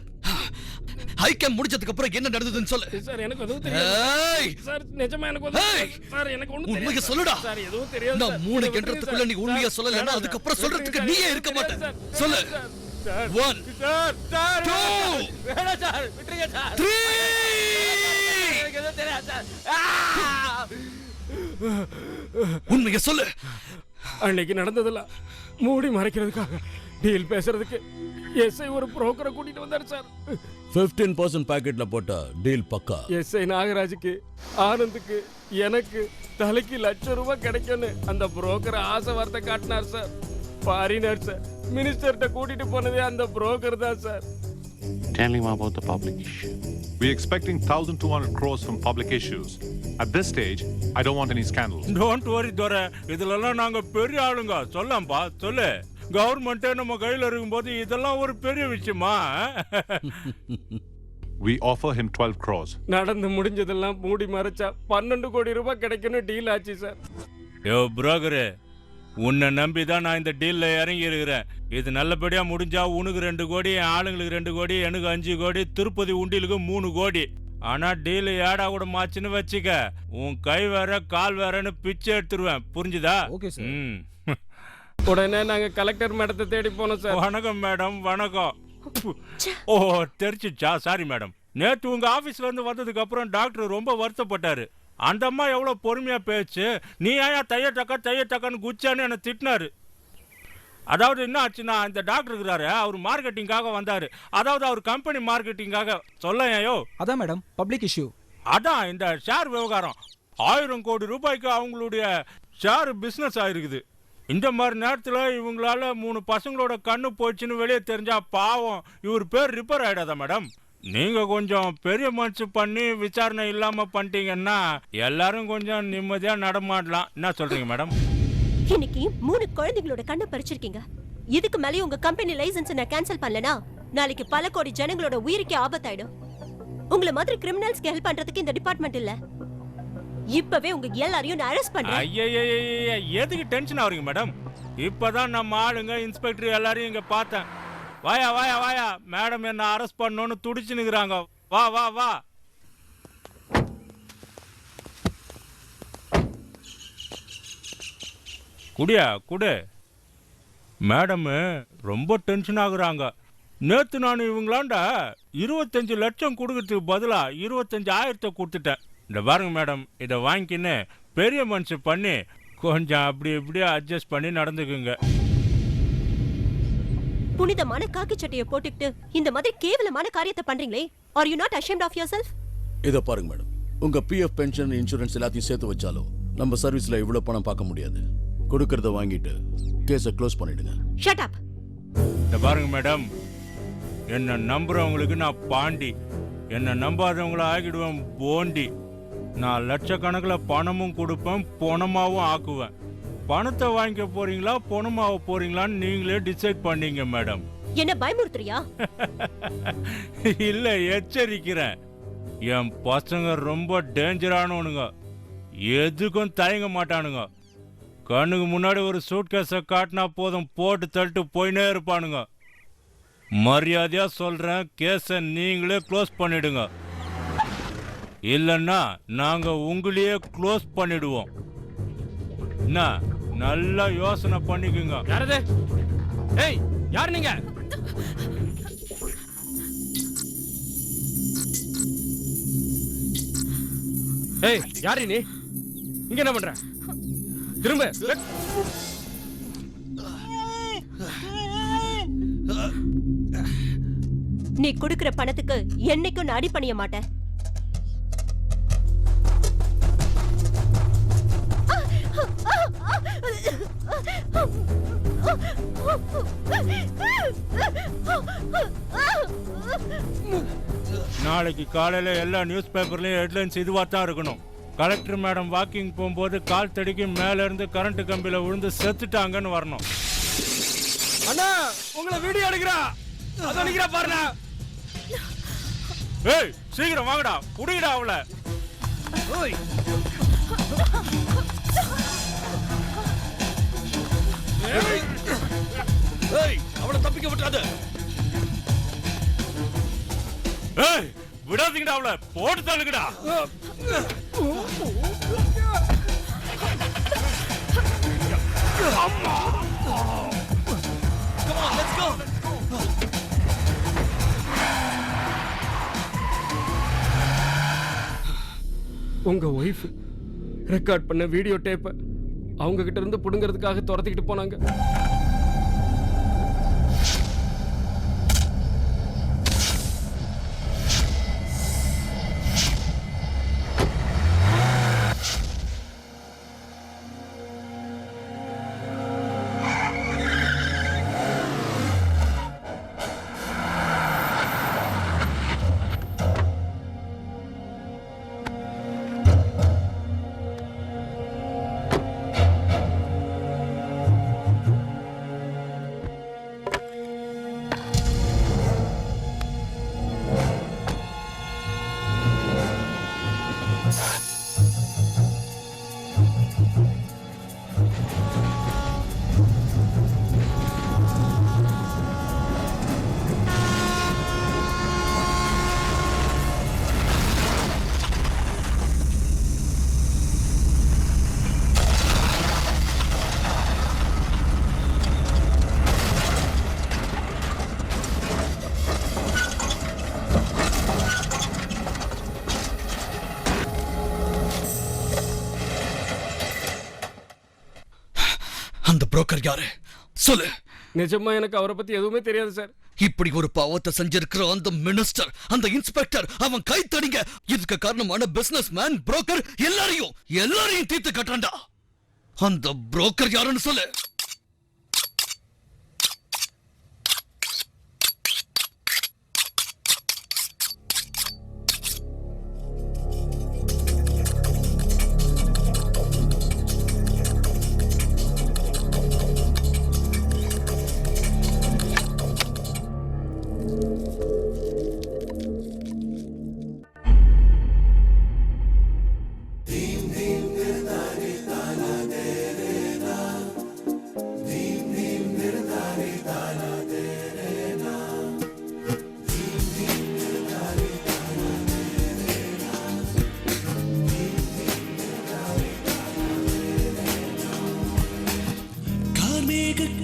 B: ஹை கேம் முடிஞ்சதுக்கு அப்புறம் என்ன நடந்ததுன்னு சொல்லு.
N: சார் எனக்கு எதுவும் தெரியாது சார். நிஜமா எனக்கு சார் எனக்கு ஒண்ணு தெரியாது.
B: உண்மையை சொல்லுடா.
N: சார் எதுவும் தெரியாது.
B: நான் 3 கண்டறதுக்குள்ள நீ உண்மையை சொல்லலன்னா அதுக்கு அப்புறம் சொல்றதுக்கு நீயே இருக்க மாட்ட. சொல்லு. 1
N: சார் சார்
B: 2
N: வேணாம் சார், விட்டுருங்க சார்.
B: 3
N: எனக்கு எதுவும் தெரியாது சார்.
B: உண்மையை சொல்லு.
N: அன்னைக்கு நடந்ததெல்லாம் மூடி மறைக்கிறதுக்காக டீல் பேசுறதுக்கு எஸ்ஐ ஒரு புரோக்கரை கூட்டிட்டு வந்தாரு சார்.
H: 15% பாக்கெட்ல போட்ட டீல் பக்கா.
N: எஸ்ஐ நாகராஜுக்கு, ஆனந்துக்கு, எனக்கு தலைக்கு ₹1,00,000 கிடைக்கும்னு அந்த புரோக்கர் ஆசை வார்த்தை காட்டினார் சார். Foreigner sir. மினிஸ்டர்கிட்ட கூட்டிட்டு போனதே அந்த புரோக்கர் தான் sir.
U: Tell him about the public issue. We're expecting 1,200 crores from public issues. At this stage, I don't want any scandals.
T: Don't worry, Dora. இதெல்லாம் நாங்க பெரிய ஆளுங்க. சொல்லம்பா, சொல்லு. கவர்மெண்ட்டே நம்ம கையில இருக்கும்போது இதெல்லாம் ஒரு பெரிய விஷயமா?
U: We offer him 12 crores.
N: நடந்து முடிஞ்சதெல்லாம் மூடி மறைச்சா ₹12 கோடி கிடைக்கும்னு டீல் ஆச்சு சார்.
T: யோ புரோக்கரே, உன்னை நம்பி தான் நான் இந்த டீல்ல இறங்கி இருக்கிறேன். இது நல்லபடியா முடிஞ்சா உனக்கு 2 கோடி, என் ஆளுங்களுக்கு 2 கோடி, எனக்கு 5 கோடி, திருப்பதி உண்டியலுக்கு 3 கோடி. ஆனா டீல் ஏடா கூட மாச்சுன்னு வச்சுக்க, உன் கை வேற கால் வேறன்னு பிச்சை எடுத்துருவேன். புரிஞ்சுதா?
J: Okay sir.
N: உடனே நாங்க கலெக்டர் மேடத்தை தேடி போனோம் சார்.
T: வணக்கம் மேடம், வணக்கம். ஓ தெரிஞ்சிச்சா? Sorry madam. நேற்று உங்க ஆபீஸ்ல இருந்து வந்ததுக்கு அப்புறம் டாக்டர் ரொம்ப வருத்தப்பட்டாரு. அந்த அம்மா எவ்வளவு பொறுமையா பேச்சு, நீ ஏன் தைய டக்கான்னு குச்சான்னு என்ன திட்டினாரு. அதாவது என்ன ஆச்சுன்னா, இந்த டாக்டர் இருக்கிறாரு, அவர் மார்க்கெட்டிங்காக வந்தாரு. அதாவது அவர் கம்பெனி மார்க்கெட்டிங்காக. சொல்லையோ
J: அதான் மேடம், பப்ளிக் இஷ்யூ.
T: அதான் இந்த ஷேர் விவகாரம். 1000 கோடி ரூபாய்க்கு அவங்களுடைய ஷேர் பிசினஸ் ஆயிருக்குது. இந்த மாதிரி நேரத்தில் இவங்களால 3 பசங்களோட கண்ணு போச்சுன்னு வெளியே தெரிஞ்சா பாவம் இவர் பேர் ரிப்பேர் ஆயிடாதா மேடம்? நீங்க கொஞ்சம் பெரிய மனசு பண்ணி விசாரணை இல்லாம பண்ணிட்டீங்கன்னா எல்லாரும் கொஞ்சம் நிம்மதியா நடமாடலாம். என்ன சொல்றீங்க மேடம்?
M: இன்னைக்கு 3 குழந்தைகளோட கண்ணை பறிச்சிருக்கீங்க. இதுக்கு மேலே உங்க கம்பெனி லைசன்ஸ் நான் கேன்சல் பண்ணலனா நாளைக்கு பல கோடி ஜனங்களோட உயிருக்கே ஆபத்தாயிடும். உங்களை மாதிரி கிரிமினல்ஸ்க்கு ஹெல்ப் பண்றதுக்கு இந்த டிபார்ட்மெண்ட் இல்ல. இப்பவே உங்க எல்லாரையும் நான் அரெஸ்ட் பண்றேன்.
T: ஐயய்ய, எதுக்கு டென்ஷன் ஆவறீங்க மேடம்? இப்பதான் நம்ம ஆளுங்க இன்ஸ்பெக்டர் எல்லாரையும் இங்க பார்த்தேன். வாயா வாயா வாயா, மேடம் என்ன அரெஸ்ட் பண்ணணும்னு துடிச்சு நிக்கிறாங்க. வா வா வா. குடியா குடு. மேடம் ரொம்ப டென்ஷன் ஆகுறாங்க. நேத்து நான் இவங்களாண்ட 25 லட்சம் கொடுக்கறதுக்கு பதிலா 25,000 கொடுத்துட்டேன். இந்த பாருங்க மேடம், இதை வாங்கிக்கின்னு பெரிய மனுஷு பண்ணி கொஞ்சம் அப்படி இப்படியே அட்ஜஸ்ட் பண்ணி நடந்துக்குங்க.
M: புனிதமான காக்கி சட்டையை போட்டுக்கிட்டு இந்த மாதிரி கேவலமான காரியத்தை பண்றீங்களே, are you not ashamed of yourself?
H: இத பாருங்க மேடம், உங்க பிஎஃப் பென்ஷன் இன்சூரன்ஸ் எல்லாத்தையும் சேர்த்து வச்சாலும் நம்ம சர்வீஸ்ல இவ்வளவு பணம் பார்க்க முடியாது. கொடுக்கறத வாங்கிட்டு கேஸை க்ளோஸ் பண்ணிடுங்க.
M: Shut up.
T: இந்த பாருங்க மேடம், என்ன நம்புறவங்களுக்கு நான் பாண்டி, என்ன நம்பாதவங்கள ஆகிடுவேன் போண்டி. நான் லட்சக்கணக்கில் பணமும் கொடுப்பேன், பணமாவும் ஆக்குவேன். பணத்தை வாங்கிக்க போறீங்களா பணமாக போறீங்களான்னு நீங்களே டிசைட் பண்ணீங்க மேடம்.
M: என்ன பயமுறுத்துறியா?
T: இல்ல, எச்சரிக்கிறேன். என் பசங்க ரொம்ப டேஞ்சரானவனுங்க, எதுக்கும் தயங்க மாட்டானுங்க. கண்ணுக்கு முன்னாடி ஒரு சூட் கேஸை காட்டினா போதும், போட்டு தள்ளிட்டு போயினே இருப்பானுங்க. மரியாதையா சொல்றேன், கேஸை நீங்களே க்ளோஸ் பண்ணிடுங்க. இல்லைன்னா நாங்க உங்களையே க்ளோஸ் பண்ணிடுவோம். என்ன, நல்லா யோசனை பண்ணிக்குங்க.
N: யாரது? ஏய், யார் நீங்க? ஏய், யாரு நீ? இங்க என்ன பண்ற? திரும்ப.
M: நீ கொடுக்கிற பணத்துக்கு என்னைக்கும் நான் அடி பண்ணிய மாட்டேன்.
T: நாளைக்கு காலையில எல்லா நியூஸ் பேப்பர்லயும் ஹெட்லைன்ஸ் இதுவா தான் இருக்கணும். கலெக்டர் மேடம் வாக்கிங் போகும்போது கால் தடிக்கு மேல இருந்து கரண்ட் கம்பியில விழுந்து செத்துட்டாங்கன்னு வரணும்.
N: அண்ணா, உங்களை வீடியோ எடுக்கிறா. அத நிக்கிறா பாருண்ணா.
T: ஏய், சீக்கிரம் வாங்கடா, புடிங்கடா அவள.
N: ஓய்,
G: ஏய், அவளை தப்பிக்க விட்டாத.
T: ஏய், விடாதீங்கடா அவள, போட்டு தள்ளுங்கடா.
G: அம்மா. Come on, let's go.
N: உங்க ஒய்ஃப் ரெக்கார்ட் பண்ண வீடியோ டேப்பை அவங்க கிட்ட இருந்து புடுங்கிறதுக்காக துரத்திக்கிட்டு போனாங்க.
B: புரோக்கர் யாரு சொல்லு.
N: நிஜமா எனக்கு அவரை பத்தி எதுவுமே தெரியாது சார்.
B: இப்படி ஒரு பாவத்தை செஞ்சிருக்கிற அந்த மினிஸ்டர், அந்த இன்ஸ்பெக்டர், அவன் கை தடிங்க. இதுக்கு காரணமான பிசினஸ் மேன், புரோக்கர் எல்லாரையும் தீர்த்து கட்டுறா. அந்த புரோக்கர் யாருன்னு சொல்லு.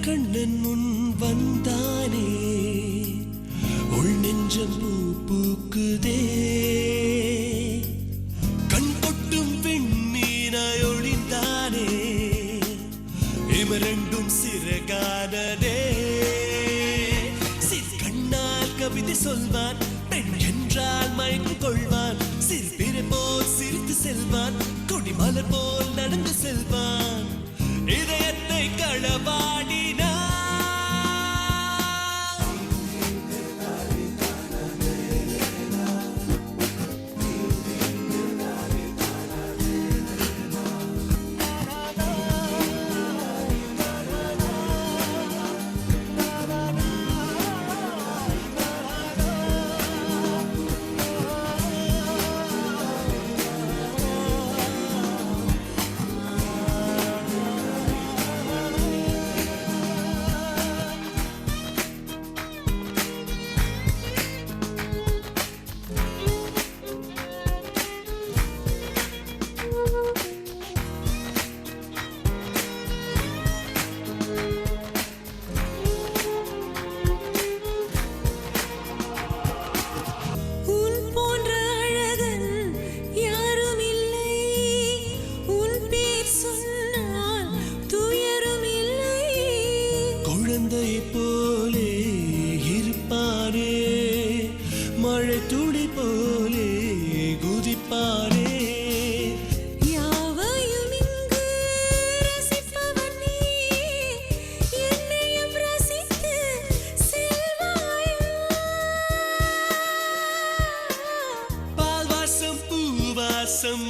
R: கண்ணன் முன் வந்தானே, உள் நெஞ்சம் பூ பூக்குதே, கண் கொட்டும் விண்மீனாய் ஒளிந்தானே, இமரண்டும் சிறகானதே. சிறு கண்ணால் கவிதை சொல்வான், பெண் என்றால் மயக்கம் கொள்வான், சிறு பிறை போல் சிரித்து செல்வான், கொடிமலர் போல் நடந்து செல்வான், இதயத்தை களவாடினான்.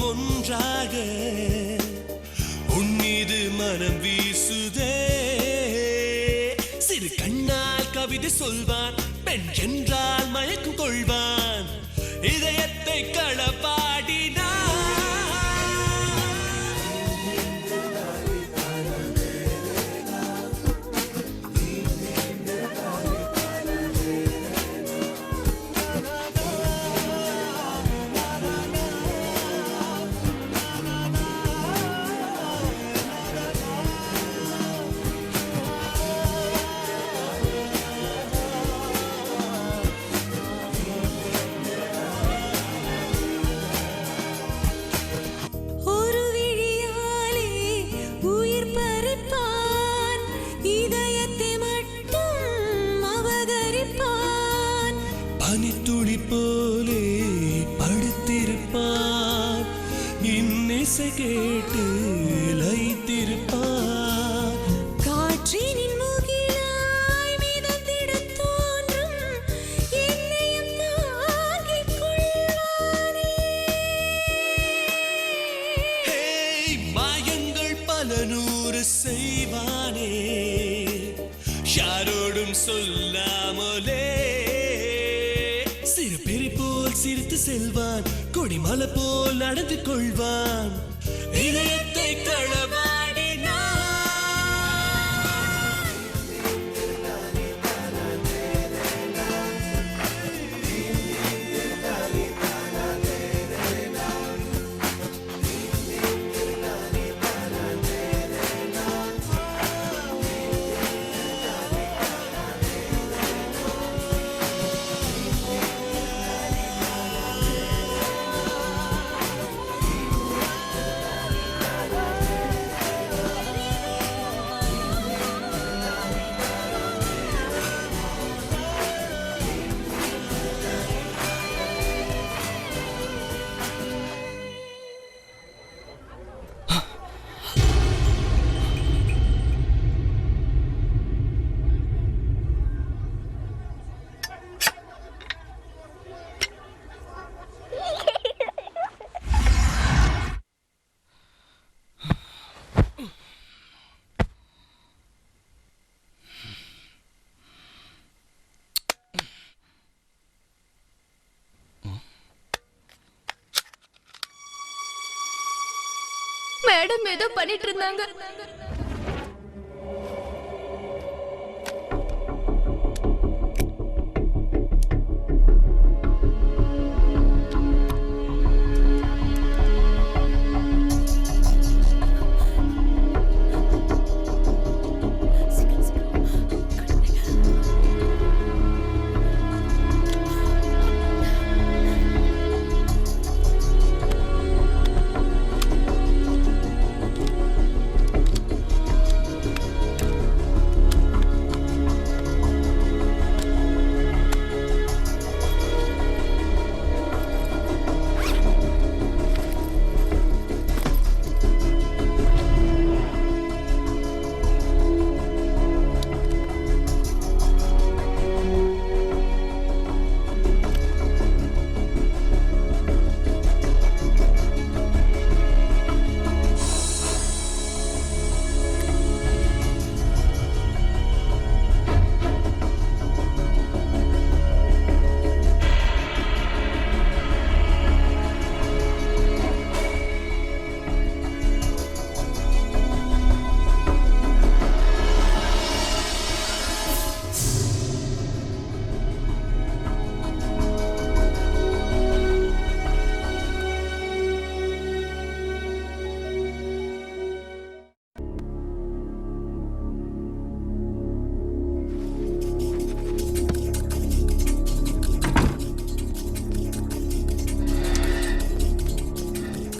R: ஒன்றாக உன்மீது மனம் வீசுதே, சிறு கண்ணால் கவிதை சொல்வான், பெண் என்றால் மயக்கம் கொள்வான், இதயத்தை களப்பாடினான். பனித்துளி போலே படுத்திருப்பான், இன்னிசை கேட்டு லயித்திருப்பான்,
D: காற்றினின் முகிலாய் மிதந்திடத் தோன்றும் என்னையும் தாங்கிக் கொள்வானே.
R: மாயங்கள் பல நூறு செய்வானே, யாரோடும் சொல்லாமலே, சிறு பெரி போல் சிரித்து செல்வான், கொடிமலை போல் நடந்து கொள்வான், இதயத்தை களவாடினான்.
A: மேடம் ஏதோ பண்ணிட்டு இருந்தாங்க.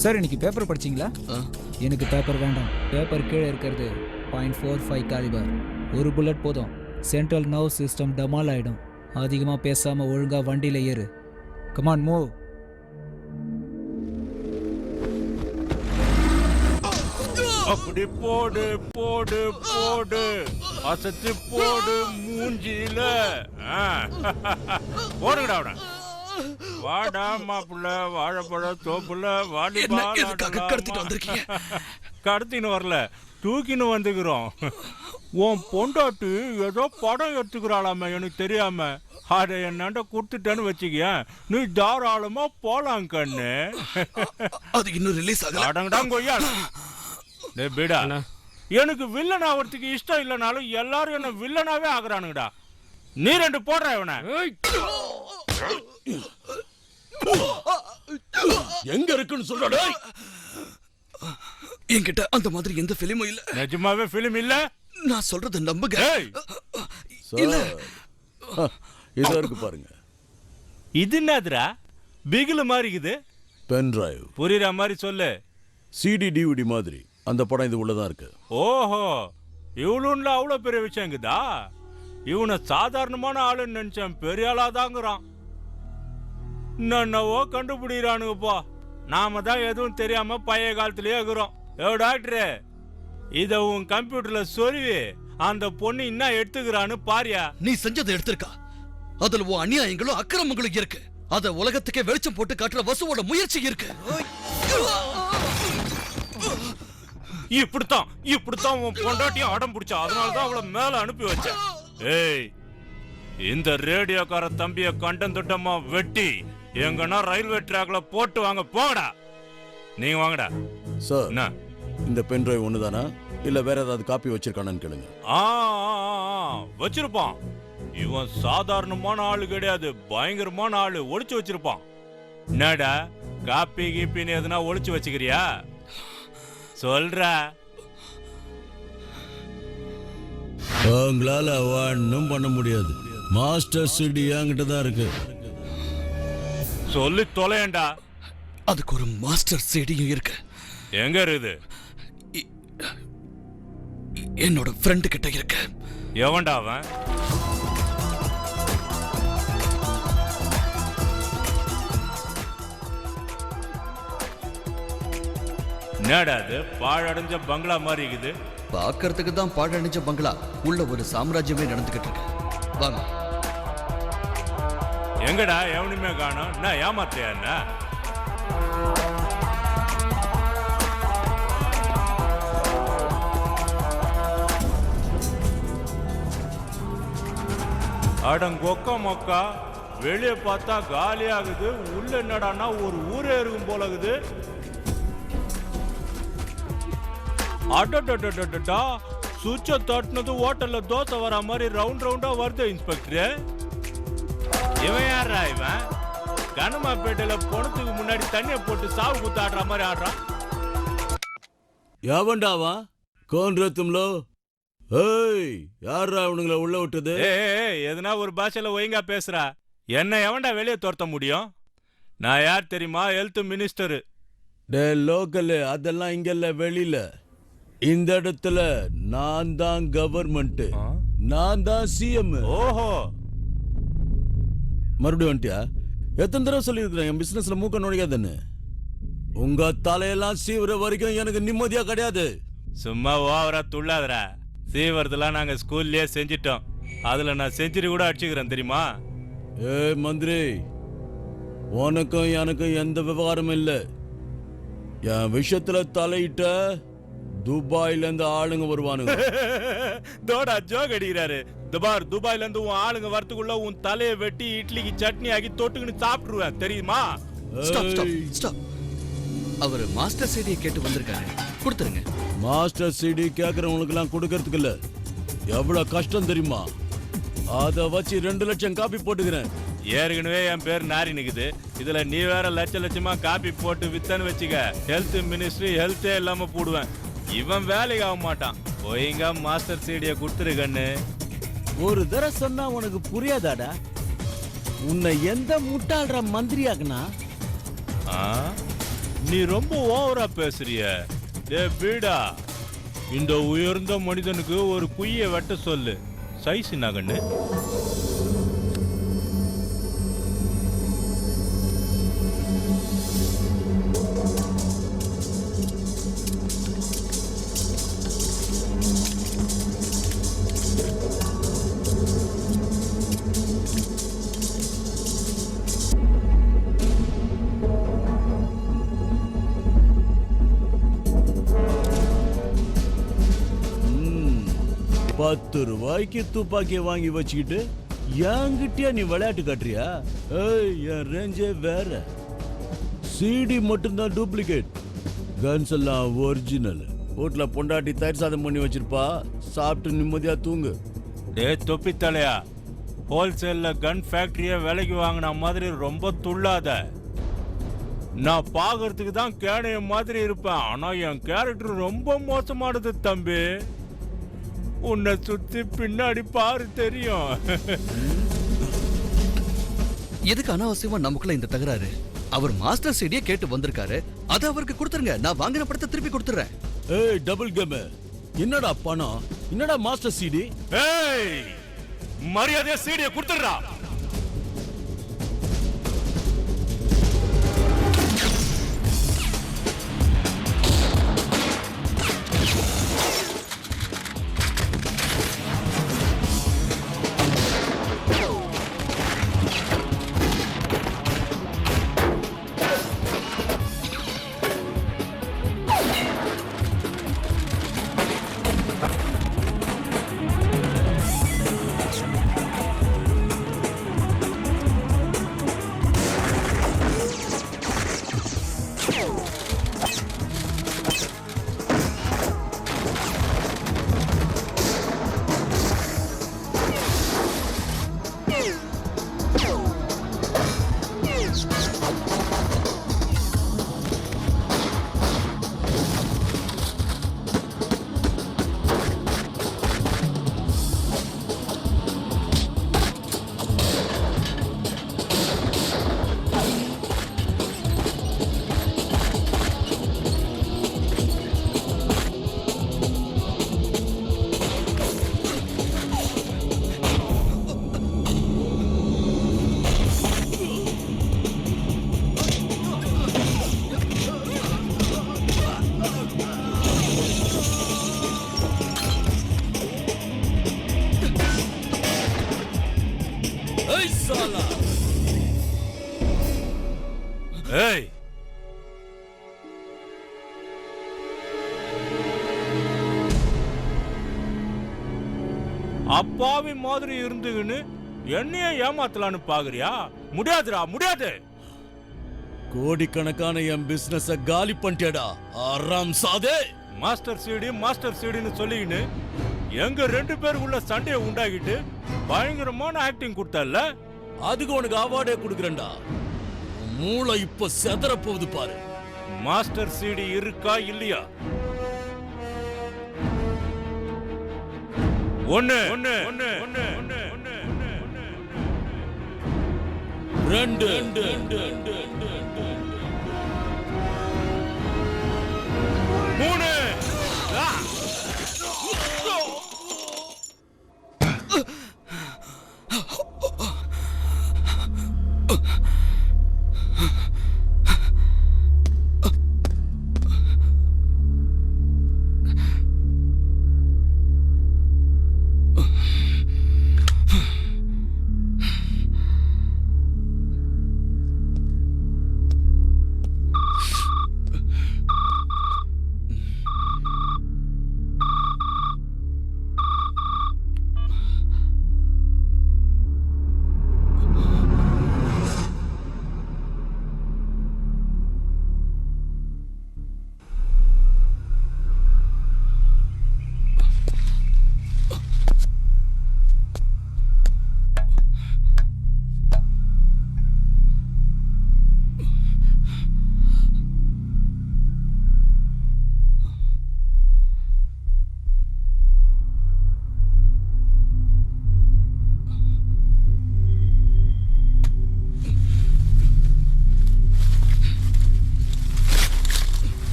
J: சார் இன்னைக்கு பேப்பர் படிச்சிங்களா? எனக்கு பேப்பர் வேண்டாம். பேப்பர் கீழே இருக்கிறது .45 காலிபர். ஒரு புல்லட் போதும். சென்ட்ரல் நர்வ் சிஸ்டம் டமால் ஆயிடும். அதிகமாக பேசாமல் ஒழுங்காக வண்டியில் ஏறு. Come on move.
T: அப்படி போடு போடு போடு அசத்து போடு மூஞ்சில போடுங்கடா அவன. வாடா மாப்பிள்ள வாழைப்பழ தோப்புல வாலிபா கடத்தின்னு வரல, தூக்கின்னு வந்துக்கிறோம். உன் பொண்டாட்டி ஏதோ படம் எடுத்துக்கிறாளாம எனக்கு தெரியாம. அதை என்னாண்ட கொடுத்துட்டேன்னு வச்சுக்க, நீ தாராளமா போலாம் கண்ணு.
B: அது இன்னும் ரிலீஸ்
T: ஆகடா கொய்யா. பீடா, எனக்கு வில்லன் ஆகிறதுக்கு இஷ்டம் இல்லைனாலும் எல்லாரும் என்ன வில்லனாவே ஆகுறானுங்கடா. நீ ரெண்டு போடுற இவனை.
H: எங்க இருக்குன்னு சொல்றடா.
B: என்கிட்ட அந்த மாதிரி எந்த பிலிமும் இல்ல.
T: நிஜமாவே பிலிம் இல்ல?
B: நான் சொல்றது நம்புங்க.
H: இல்ல இது இருக்கு பாருங்க.
T: இது என்னதுடா? பிகில் மாதிரி இருக்குது.
H: Pen drive.
T: புரியுற மாதிரி சொல்லு.
H: சிடி டிவிடி மாதிரி அந்த படம் இது உள்ளதான் இருக்கு.
T: ஓஹோ, இவனுல அவ்வளவு பெரிய விஷயம் இருக்குதா? இவனை சாதாரணமான ஆளுன்னு நினைச்சேன், பெரிய ஆளாதாங்கிறான். என்னவோ கண்டுபிடிக்கிறானுங்கப்பா. நாம தான் எதுவும் தெரியாம பழைய காலத்திலேயே இருக்கிறோம். டாக்டரு, இத உன் கம்ப்யூட்டர்ல சொருவி அந்த பொண்ணு என்ன எடுத்துக்கிறான்னு பாரியா.
B: நீ செஞ்சதை எடுத்திருக்கா. அதுல உன் அநியாயங்களும் அக்கிரமங்களும் இருக்கு. அத உலகத்துக்கே வெளிச்சம் போட்டு காட்டுற வசுவோட முயற்சி இருக்கு.
T: இப்படித்தான் உன் பொண்டாட்டியும் அடம் பிடிச்சா. அதனாலதான் அவளை மேல அனுப்பி வச்ச. ஏய், இந்த ரேடியோக்கார தம்பிய கண்டம் திட்டமா வெட்டி எங்கன்னா ரயில்வே டிராக்ல போட்டு வாங்க. போங்கடா, நீங்க வாங்கடா.
H: சார், இந்த பென் டிரைவ் ஒண்ணுதானா இல்ல வேற ஏதாவது காப்பி வச்சிருக்கானு கேளுங்க.
T: வச்சிருப்பான். இவன் சாதாரணமான ஆளு கிடையாது, பயங்கரமான ஆளு. ஒளிச்சு வச்சிருப்பான். என்னடா காப்பி கீப்பின்னு எதுனா ஒளிச்சு வச்சுக்கிறியா? சொல்ற.
H: உங்களால ஒன்னும் பண்ண முடியாது. மாஸ்டர் சிடி என்கிட்ட தான் இருக்கு.
T: சொல்லி தொலையண்டா.
B: அதுக்கு ஒரு மாஸ்டர் சிடியும் இருக்கு.
T: எங்க இருக்குது?
B: என்னோட ஃப்ரெண்ட் கிட்ட இருக்கு.
T: எவன்டா அவன்? என்னடா அது பாழடைஞ்ச பங்களா மாதிரி இருக்குது?
B: பாக்கிறதுக்கு தான் பாழடைஞ்ச பங்களா. உள்ள ஒரு சாம்ராஜ்யமே நடந்துகிட்டு இருக்கு. வாங்க.
T: எங்கடா எவனுமே காணோம். நான் ஏமாத்தியா என்ன? அடங்கொக்க மொக்கா. வெளியே பார்த்தா காலியாகுது, உள்ள என்னடான்னா ஒரு ஊரே இருக்கும் போல இருக்குது. அடடடடடடா சுவிட்ச தட்டினது ஹோட்டல்ல தோசை வர மாதிரி ரவுண்ட் ரவுண்டா வருது இன்ஸ்பெக்டர். இவன் யாரா இவன்? கனமாப்பேட்டையில பொணத்துக்கு முன்னாடி தண்ணியை போட்டு சாவு குத்து ஆடுற மாதிரி ஆடுறான்.
H: எவன்டாவா கோன்ரத்தும்லோ? ஏய் யாரா அவனுங்கள உள்ள விட்டது?
T: எதுனா ஒரு பாஷையில ஒழுங்கா பேசுறா. என்ன எவன்டா வெளியே துரத்த முடியும்? நான் யார் தெரியுமா? Health minister.
H: டே லோக்கல், அதெல்லாம் இங்கல்ல, வெளியில. இந்த இடத்துல நான் தான் கவர்மெண்ட், நான் தான் சிஎம்.
T: ஓஹோ,
H: மறுபடியும் வந்துட்டியா? எத்தனை தடவை சொல்லியிருக்கிறேன் என் பிசினஸ்ல மூக்க நுழையாதுன்னு. உங்க தலையெல்லாம் சீவுற வரைக்கும் எனக்கு நிம்மதியா கிடையாது.
T: சும்மா ஓவரா துள்ளாதரா. சீவரதெல்லாம் நாங்க ஸ்கூல்லயே செஞ்சிட்டோம். அதுல நான் செஞ்சுரி கூட அடிச்சுக்கிறேன் தெரியுமா?
H: ஏ மந்திரி, உனக்கும் எனக்கும் எந்த விவகாரமும் இல்ல. என் விஷயத்துல தலையிட்ட துபாயில இருந்து ஆளுங்க வருவானுங்க.
T: தோடா ஜோக் அடிக்கிறாரு. துபாயில இருந்து உன் ஆளுங்க வரத்துக்குள்ள உன் தலையை வெட்டி இட்லிக்கு சட்னி ஆக்கி தொட்டுக்கின்னு சாப்பிட்டுருவேன் தெரியுமா?
B: அவர் மாஸ்டர் சிடியை கேட்டு வந்திருக்காரு, கொடுத்துருங்க.
H: மாஸ்டர் சிடி கேக்குறவங்களுக்கு எல்லாம் கொடுக்கறதுக்கு இல்ல. எவ்வளவு கஷ்டம் தெரியுமா? அத வச்சு 2 லட்சம் காப்பி போட்டுக்கிறேன்.
T: ஏற்கனவே என் பேர் நாரி நிக்குது. இதுல நீ வேற லட்சமா காப்பி போட்டு வித்தன்னு வச்சுக்க, ஹெல்த் மினிஸ்ட்ரி ஹெல்த்தே இல்லாம போடுவேன். இவன் வேலைக்கு ஆக மாட்டான். ஒழுங்கா மாஸ்டர் சிடியை கொடுத்துருக்கன்னு.
H: ஒரு தடவை சொன்னா உனக்கு புரியாதாடா? உன்னை எந்த முட்டாள்ற மந்திரியாக்குனா?
T: நீ ரொம்ப ஓவரா பேசுறிய. டே பீடா, இந்த உயர்ந்த மனிதனுக்கு ஒரு குய்ய வெட்ட சொல்லு. சைஸ் நகன்னு
H: ₹10 துப்பாக்கியை வாங்கி வச்சுக்கிட்டு என்கிட்டயா நீ விளையாட்டு காட்டுறியா? ஏய், என் ரேஞ்சே வேற. சிடி மட்டும்தான் டூப்ளிகேட், கன்ஸ் எல்லாம் ஒரிஜினல். வீட்டுல பொண்டாட்டி தயிர் சாதம் பண்ணி வச்சிருப்பா, சாப்பிட்டு நிம்மதியா தூங்கு.
T: டே தொப்பி தலையா, ஹோல்சேல்ல கன் ஃபேக்டரிய விலைக்கு வாங்கின மாதிரி ரொம்ப துள்ளாத. நான் பாக்குறதுக்கு தான் கேடைய மாதிரி இருப்பேன், ஆனா என் கேரக்டர் ரொம்ப மோசமானது தம்பி. உன்னை சுத்தி பின்னாடி பாரு தெரியும்.
B: எதுக்கு அனாவசியமா நமக்குள்ள இந்த தகராறு? அவர் மாஸ்டர் சிடியை கேட்டு வந்திருக்காரு, அதை அவருக்கு கொடுத்துருங்க. நான் வாங்கின படத்தை திருப்பி கொடுத்துறேன்.
H: ஏய் டபுள் கேம், என்னடா பணம், என்னடா மாஸ்டர் சிடி?
T: ஏய், மரியாதையா சிடியை கொடுத்துடுறா. ஏய், அப்பாவி மாதிரி இருந்துன்னு என்னைய ஏமாத்தலான்னு பாக்குறியா? முடியாதுடா, முடியாது.
H: கோடிக்கணக்கான என் பிசினஸ காலி பண்ணிட்டேடா ஆராம் சாதே.
T: மாஸ்டர் சீடின்னு சொல்லிக்கின்னு எங்க 2 பேருக்குள்ள சண்டையை உண்டாக்கிட்டு பயங்கரமான ஆக்டிங் கொடுத்தல்ல.
H: அதுக்கு உனக்கு அவார்டே கொடுக்குறேன்டா. மூளை இப்ப செதற போகுது பாரு.
T: மாஸ்டர் சீடி இருக்கா இல்லையா? ஒன்னு
H: 2
T: 3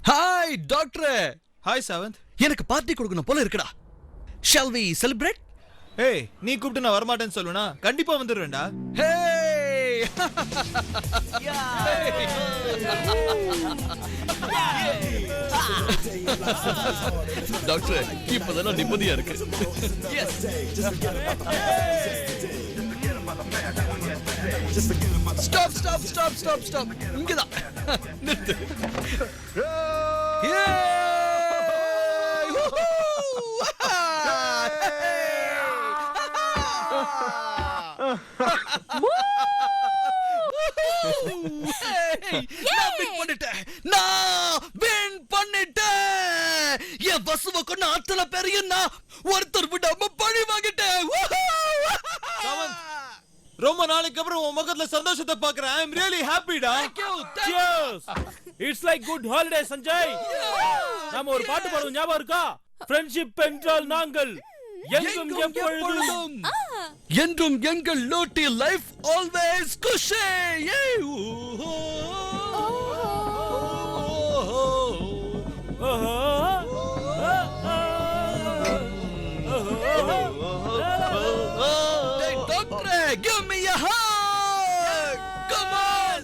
B: ஹாய் டாக்டர்.
L: ஹாய் சாவந்த்.
B: எனக்கு பார்ட்டி கொடுக்கணும் போல இருக்குடா. Shall we celebrate?
L: ஏய், நீ கூப்பிட்டு நான் வரமாட்டேன்னு சொல்லுனா கண்டிப்பா வந்துடுறேன்டா.
B: ஹே டாக்டர், இப்பதான் நிம்மதியா இருக்கு. Stop stop stop stop stop. இங்கதான் நிறுத்து. என் பசுவை கொண்டு அத்தனை பேரையும் நான் ஒருத்தர் விடாம பழி வாங்கிட்டேன்.
L: ரொம்ப நாளைக்கு அப்புறம் உன் முகத்துல சந்தோஷத்தை பார்க்கறேன். I am really happy டா.
P: Cheers. It's like good holiday Sanjay. நாம ஒரு பாட்டு பாடுவோம் ஞாபகம் இருக்கா? ஃப்ரெண்ட்ஷிப் என்றால் நாங்கள் எங்கும் எப்பொழுதும்
B: என்றும் எங்கள் லோட்டி லைஃப் ஆல்வேஸ் குஷே. Give me a hug! Come on!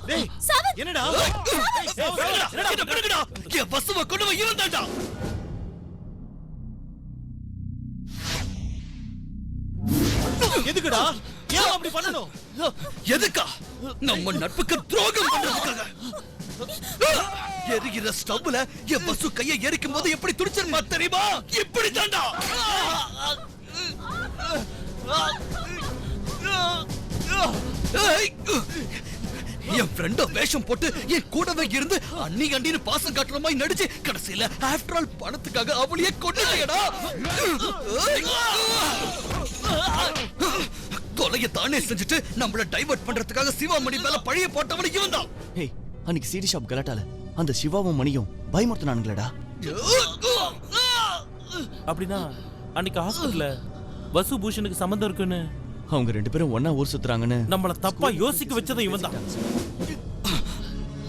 L: டேய் என்னடா
B: என்னடா பண்ணுங்கடா என் பஸ்ஸுவ கொண்டு போய் இவன் தான்டா.
L: எதுக்குடா ஏன் அப்படி பண்ணணும்?
B: எதுக்கா? நம்ம நட்புக்கு துரோகம் பண்றதுக்காக. எரிகிற ஸ்டவ்ல என் பஸ்ஸு கையை எரிக்கும் போது எப்படி துடிச்சிருப்பா தெரியுமா? இப்படி தான்டா. என் ஃப்ரெண்ட வேஷம் போட்டு என் கூடவே இருந்து அண்ணி அண்டின்னு பாசம் காட்டுற மாதிரி நடிச்சு கடைசியில ஆஃப்டர் ஆல் பணத்துக்காக அவளையே கொண்டுட்டேடா. கொலையை தானே செஞ்சுட்டு நம்மள டைவர்ட் பண்றதுக்காக சிவாமணி மேல பழைய போட்டவன் இவன் தான்.
G: ஏய் அன்னைக்கு சிடி ஷாப் கலாட்டால அந்த சிவாவும் மணியும் பயமுறுத்தினானுங்களேடா.
P: அப்படின்னா அன்னைக்கு ஹாஸ்பிடல்ல வசு பூஷனுக்கு சம்பந்தம் இருக்குன்னு
G: அவங்க ரெண்டு பேரும் ஒண்ணா ஊர் சுத்துறாங்கன்னு
P: நம்மள தப்பா யோசிக்க வச்சது இவன் தான்.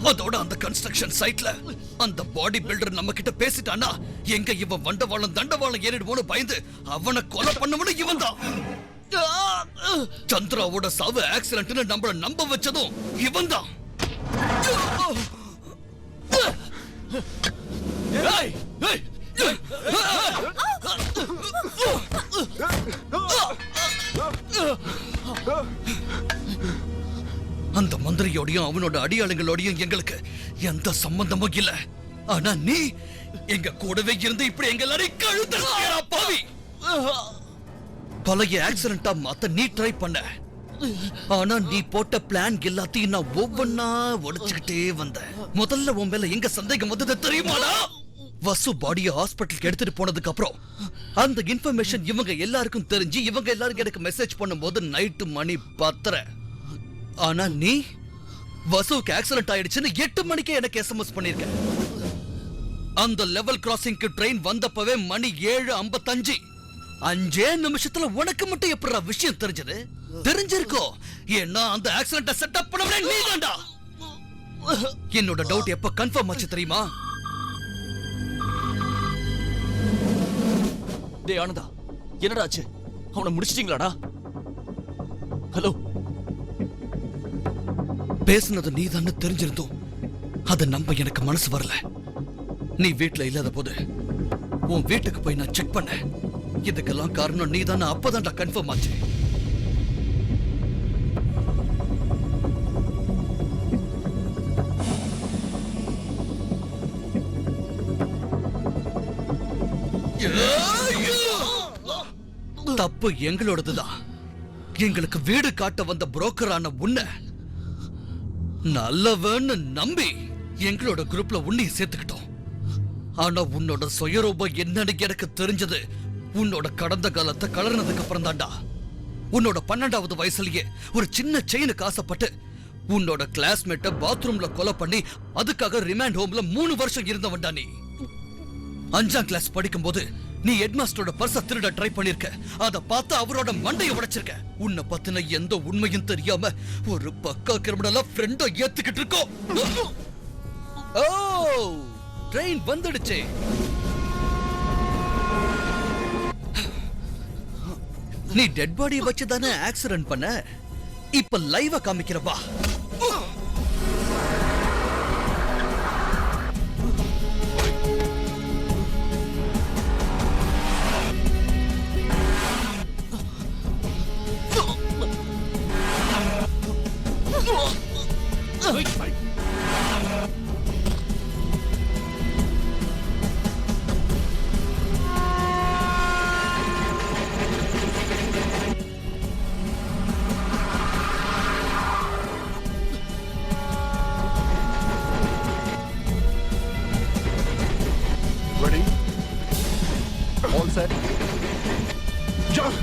B: அதோட அந்த கன்ஸ்ட்ரக்ஷன் சைட்ல அந்த பாடி பில்டர் நம்ம கிட்ட பேசிட்டானா எங்க இவன் வண்டவாளம் தண்டவாளம் ஏறிடுவோன்னு பயந்து அவனை கொலை பண்ணவனும் இவன் தான். சந்திராவோட சாவு ஆக்சிடென்ட்னு நம்மள நம்ப வச்சதும் இவன் தான். அந்த மந்திரியோடையும் அவனோட அடியாளுங்களோடையும் எங்களுக்கு எந்த சம்பந்தமும் இல்ல. ஆனா நீ எங்க கூடவே இருந்து இப்படி எங்களாரையும் கழுத்தா பாவி. கொலைய ஆக்சிடென்ட்டா மாத்த நீ ட்ரை பண்ண. ஆனா நீ போட்ட பிளான் எல்லாத்தையும் நான் ஒவ்வொன்னா உடைச்சுக்கிட்டே வந்தேன். முதல்ல உன் மேல எங்க சந்தேகம் வந்தது தெரியுமாடா? வசு பாடியை ஹாஸ்பிட்டலுக்கு எடுத்துட்டு போனதுக்கு அப்புறம் அந்த இன்ஃபர்மேஷன் இவங்க எல்லாருக்கும் தெரிஞ்சு இவங்க எல்லாரும் எனக்கு மெசேஜ் பண்ணும்போது நைட்டு மணி 10:30. ஆனா நீ வசுக்கு ஆக்சிடென்ட் ஆயிடுச்சுன்னு 8 மணிக்கே எனக்கு எஸ்எம்எஸ் பண்ணிருக்க. அந்த லெவல் கிராசிங்க்கு ட்ரெயின் வந்தப்பவே மணி 7:55. 5 நிமிஷத்துல உனக்கு மட்டும் எப்படிடா விஷயம் தெரிஞ்சது? தெரிஞ்சிருக்கோ ஏன்னா அந்த ஆக்சிடென்ட்ட செட்டப் பண்ணவனே நீதான்டா. என்னோட டவுட் எப்ப கன்ஃபார்ம் ஆச்சு தெரியுமா?
G: டேய் ஆனந்தா என்னடா ஆச்சு? அவனை முடிச்சிட்டீங்களாடா? ஹலோ
B: பேசுனது நீதான்னு தெரிஞ்சிருந்தோம் அத நம்ப எனக்கு மனசு வரல. நீ வீட்ல இல்லாத போது உன் வீட்டுக்கு போய் நான் செக் பண்ணேன். இதுக்கெல்லாம் காரணம் நீதானே. அப்பதான்டா கன்ஃபார்ம் ஆச்சு. தப்பு எங்களோடதுதான். எங்களுக்கு வீடு காட்ட வந்த புரோக்கரான உன்னை நல்லவன்னு நம்பி எங்களோட குரூப்ல உன்னையும் சேர்த்துக்கிட்டோம். ஆனா உன்னோட சுயரூபம் என்னன்னு எனக்கு தெரிஞ்சது உன்னோட கடந்த காலத்தை கலர்னதுக்கு அப்புறம் தான்டா. உன்னோட 12வது வயசுலயே ஒரு சின்ன செயினுக்கு ஆசைப்பட்டு உன்னோட கிளாஸ்மேட்ட பாத்ரூம்ல கொலை பண்ணி அதுக்காக ரிமாண்ட் ஹோம்ல 3 வருஷம் இருந்தவன்டா நீ. 5ஆம் கிளாஸ் படிக்கும் போது நீ ஹெட்மாஸ்டரோட பர்ஸ திருட ட்ரை பண்ணிருக்க. அத பார்த்து அவரோட மண்டையை உடைச்சிருக்க. உன்னை பத்தின எந்த உண்மையும் தெரியாம ஒரு பக்கா கிரிமினலா ஃப்ரெண்ட ஏத்துக்கிட்டு இருக்கோம். ஓ ட்ரெயின் வந்துடுச்சு. நீ டெட் பாடியை வச்சு தானே ஆக்சிடென்ட் பண்ண. இப்ப லைவா காமிக்கிறவா.
E: Ready? All set. Jump!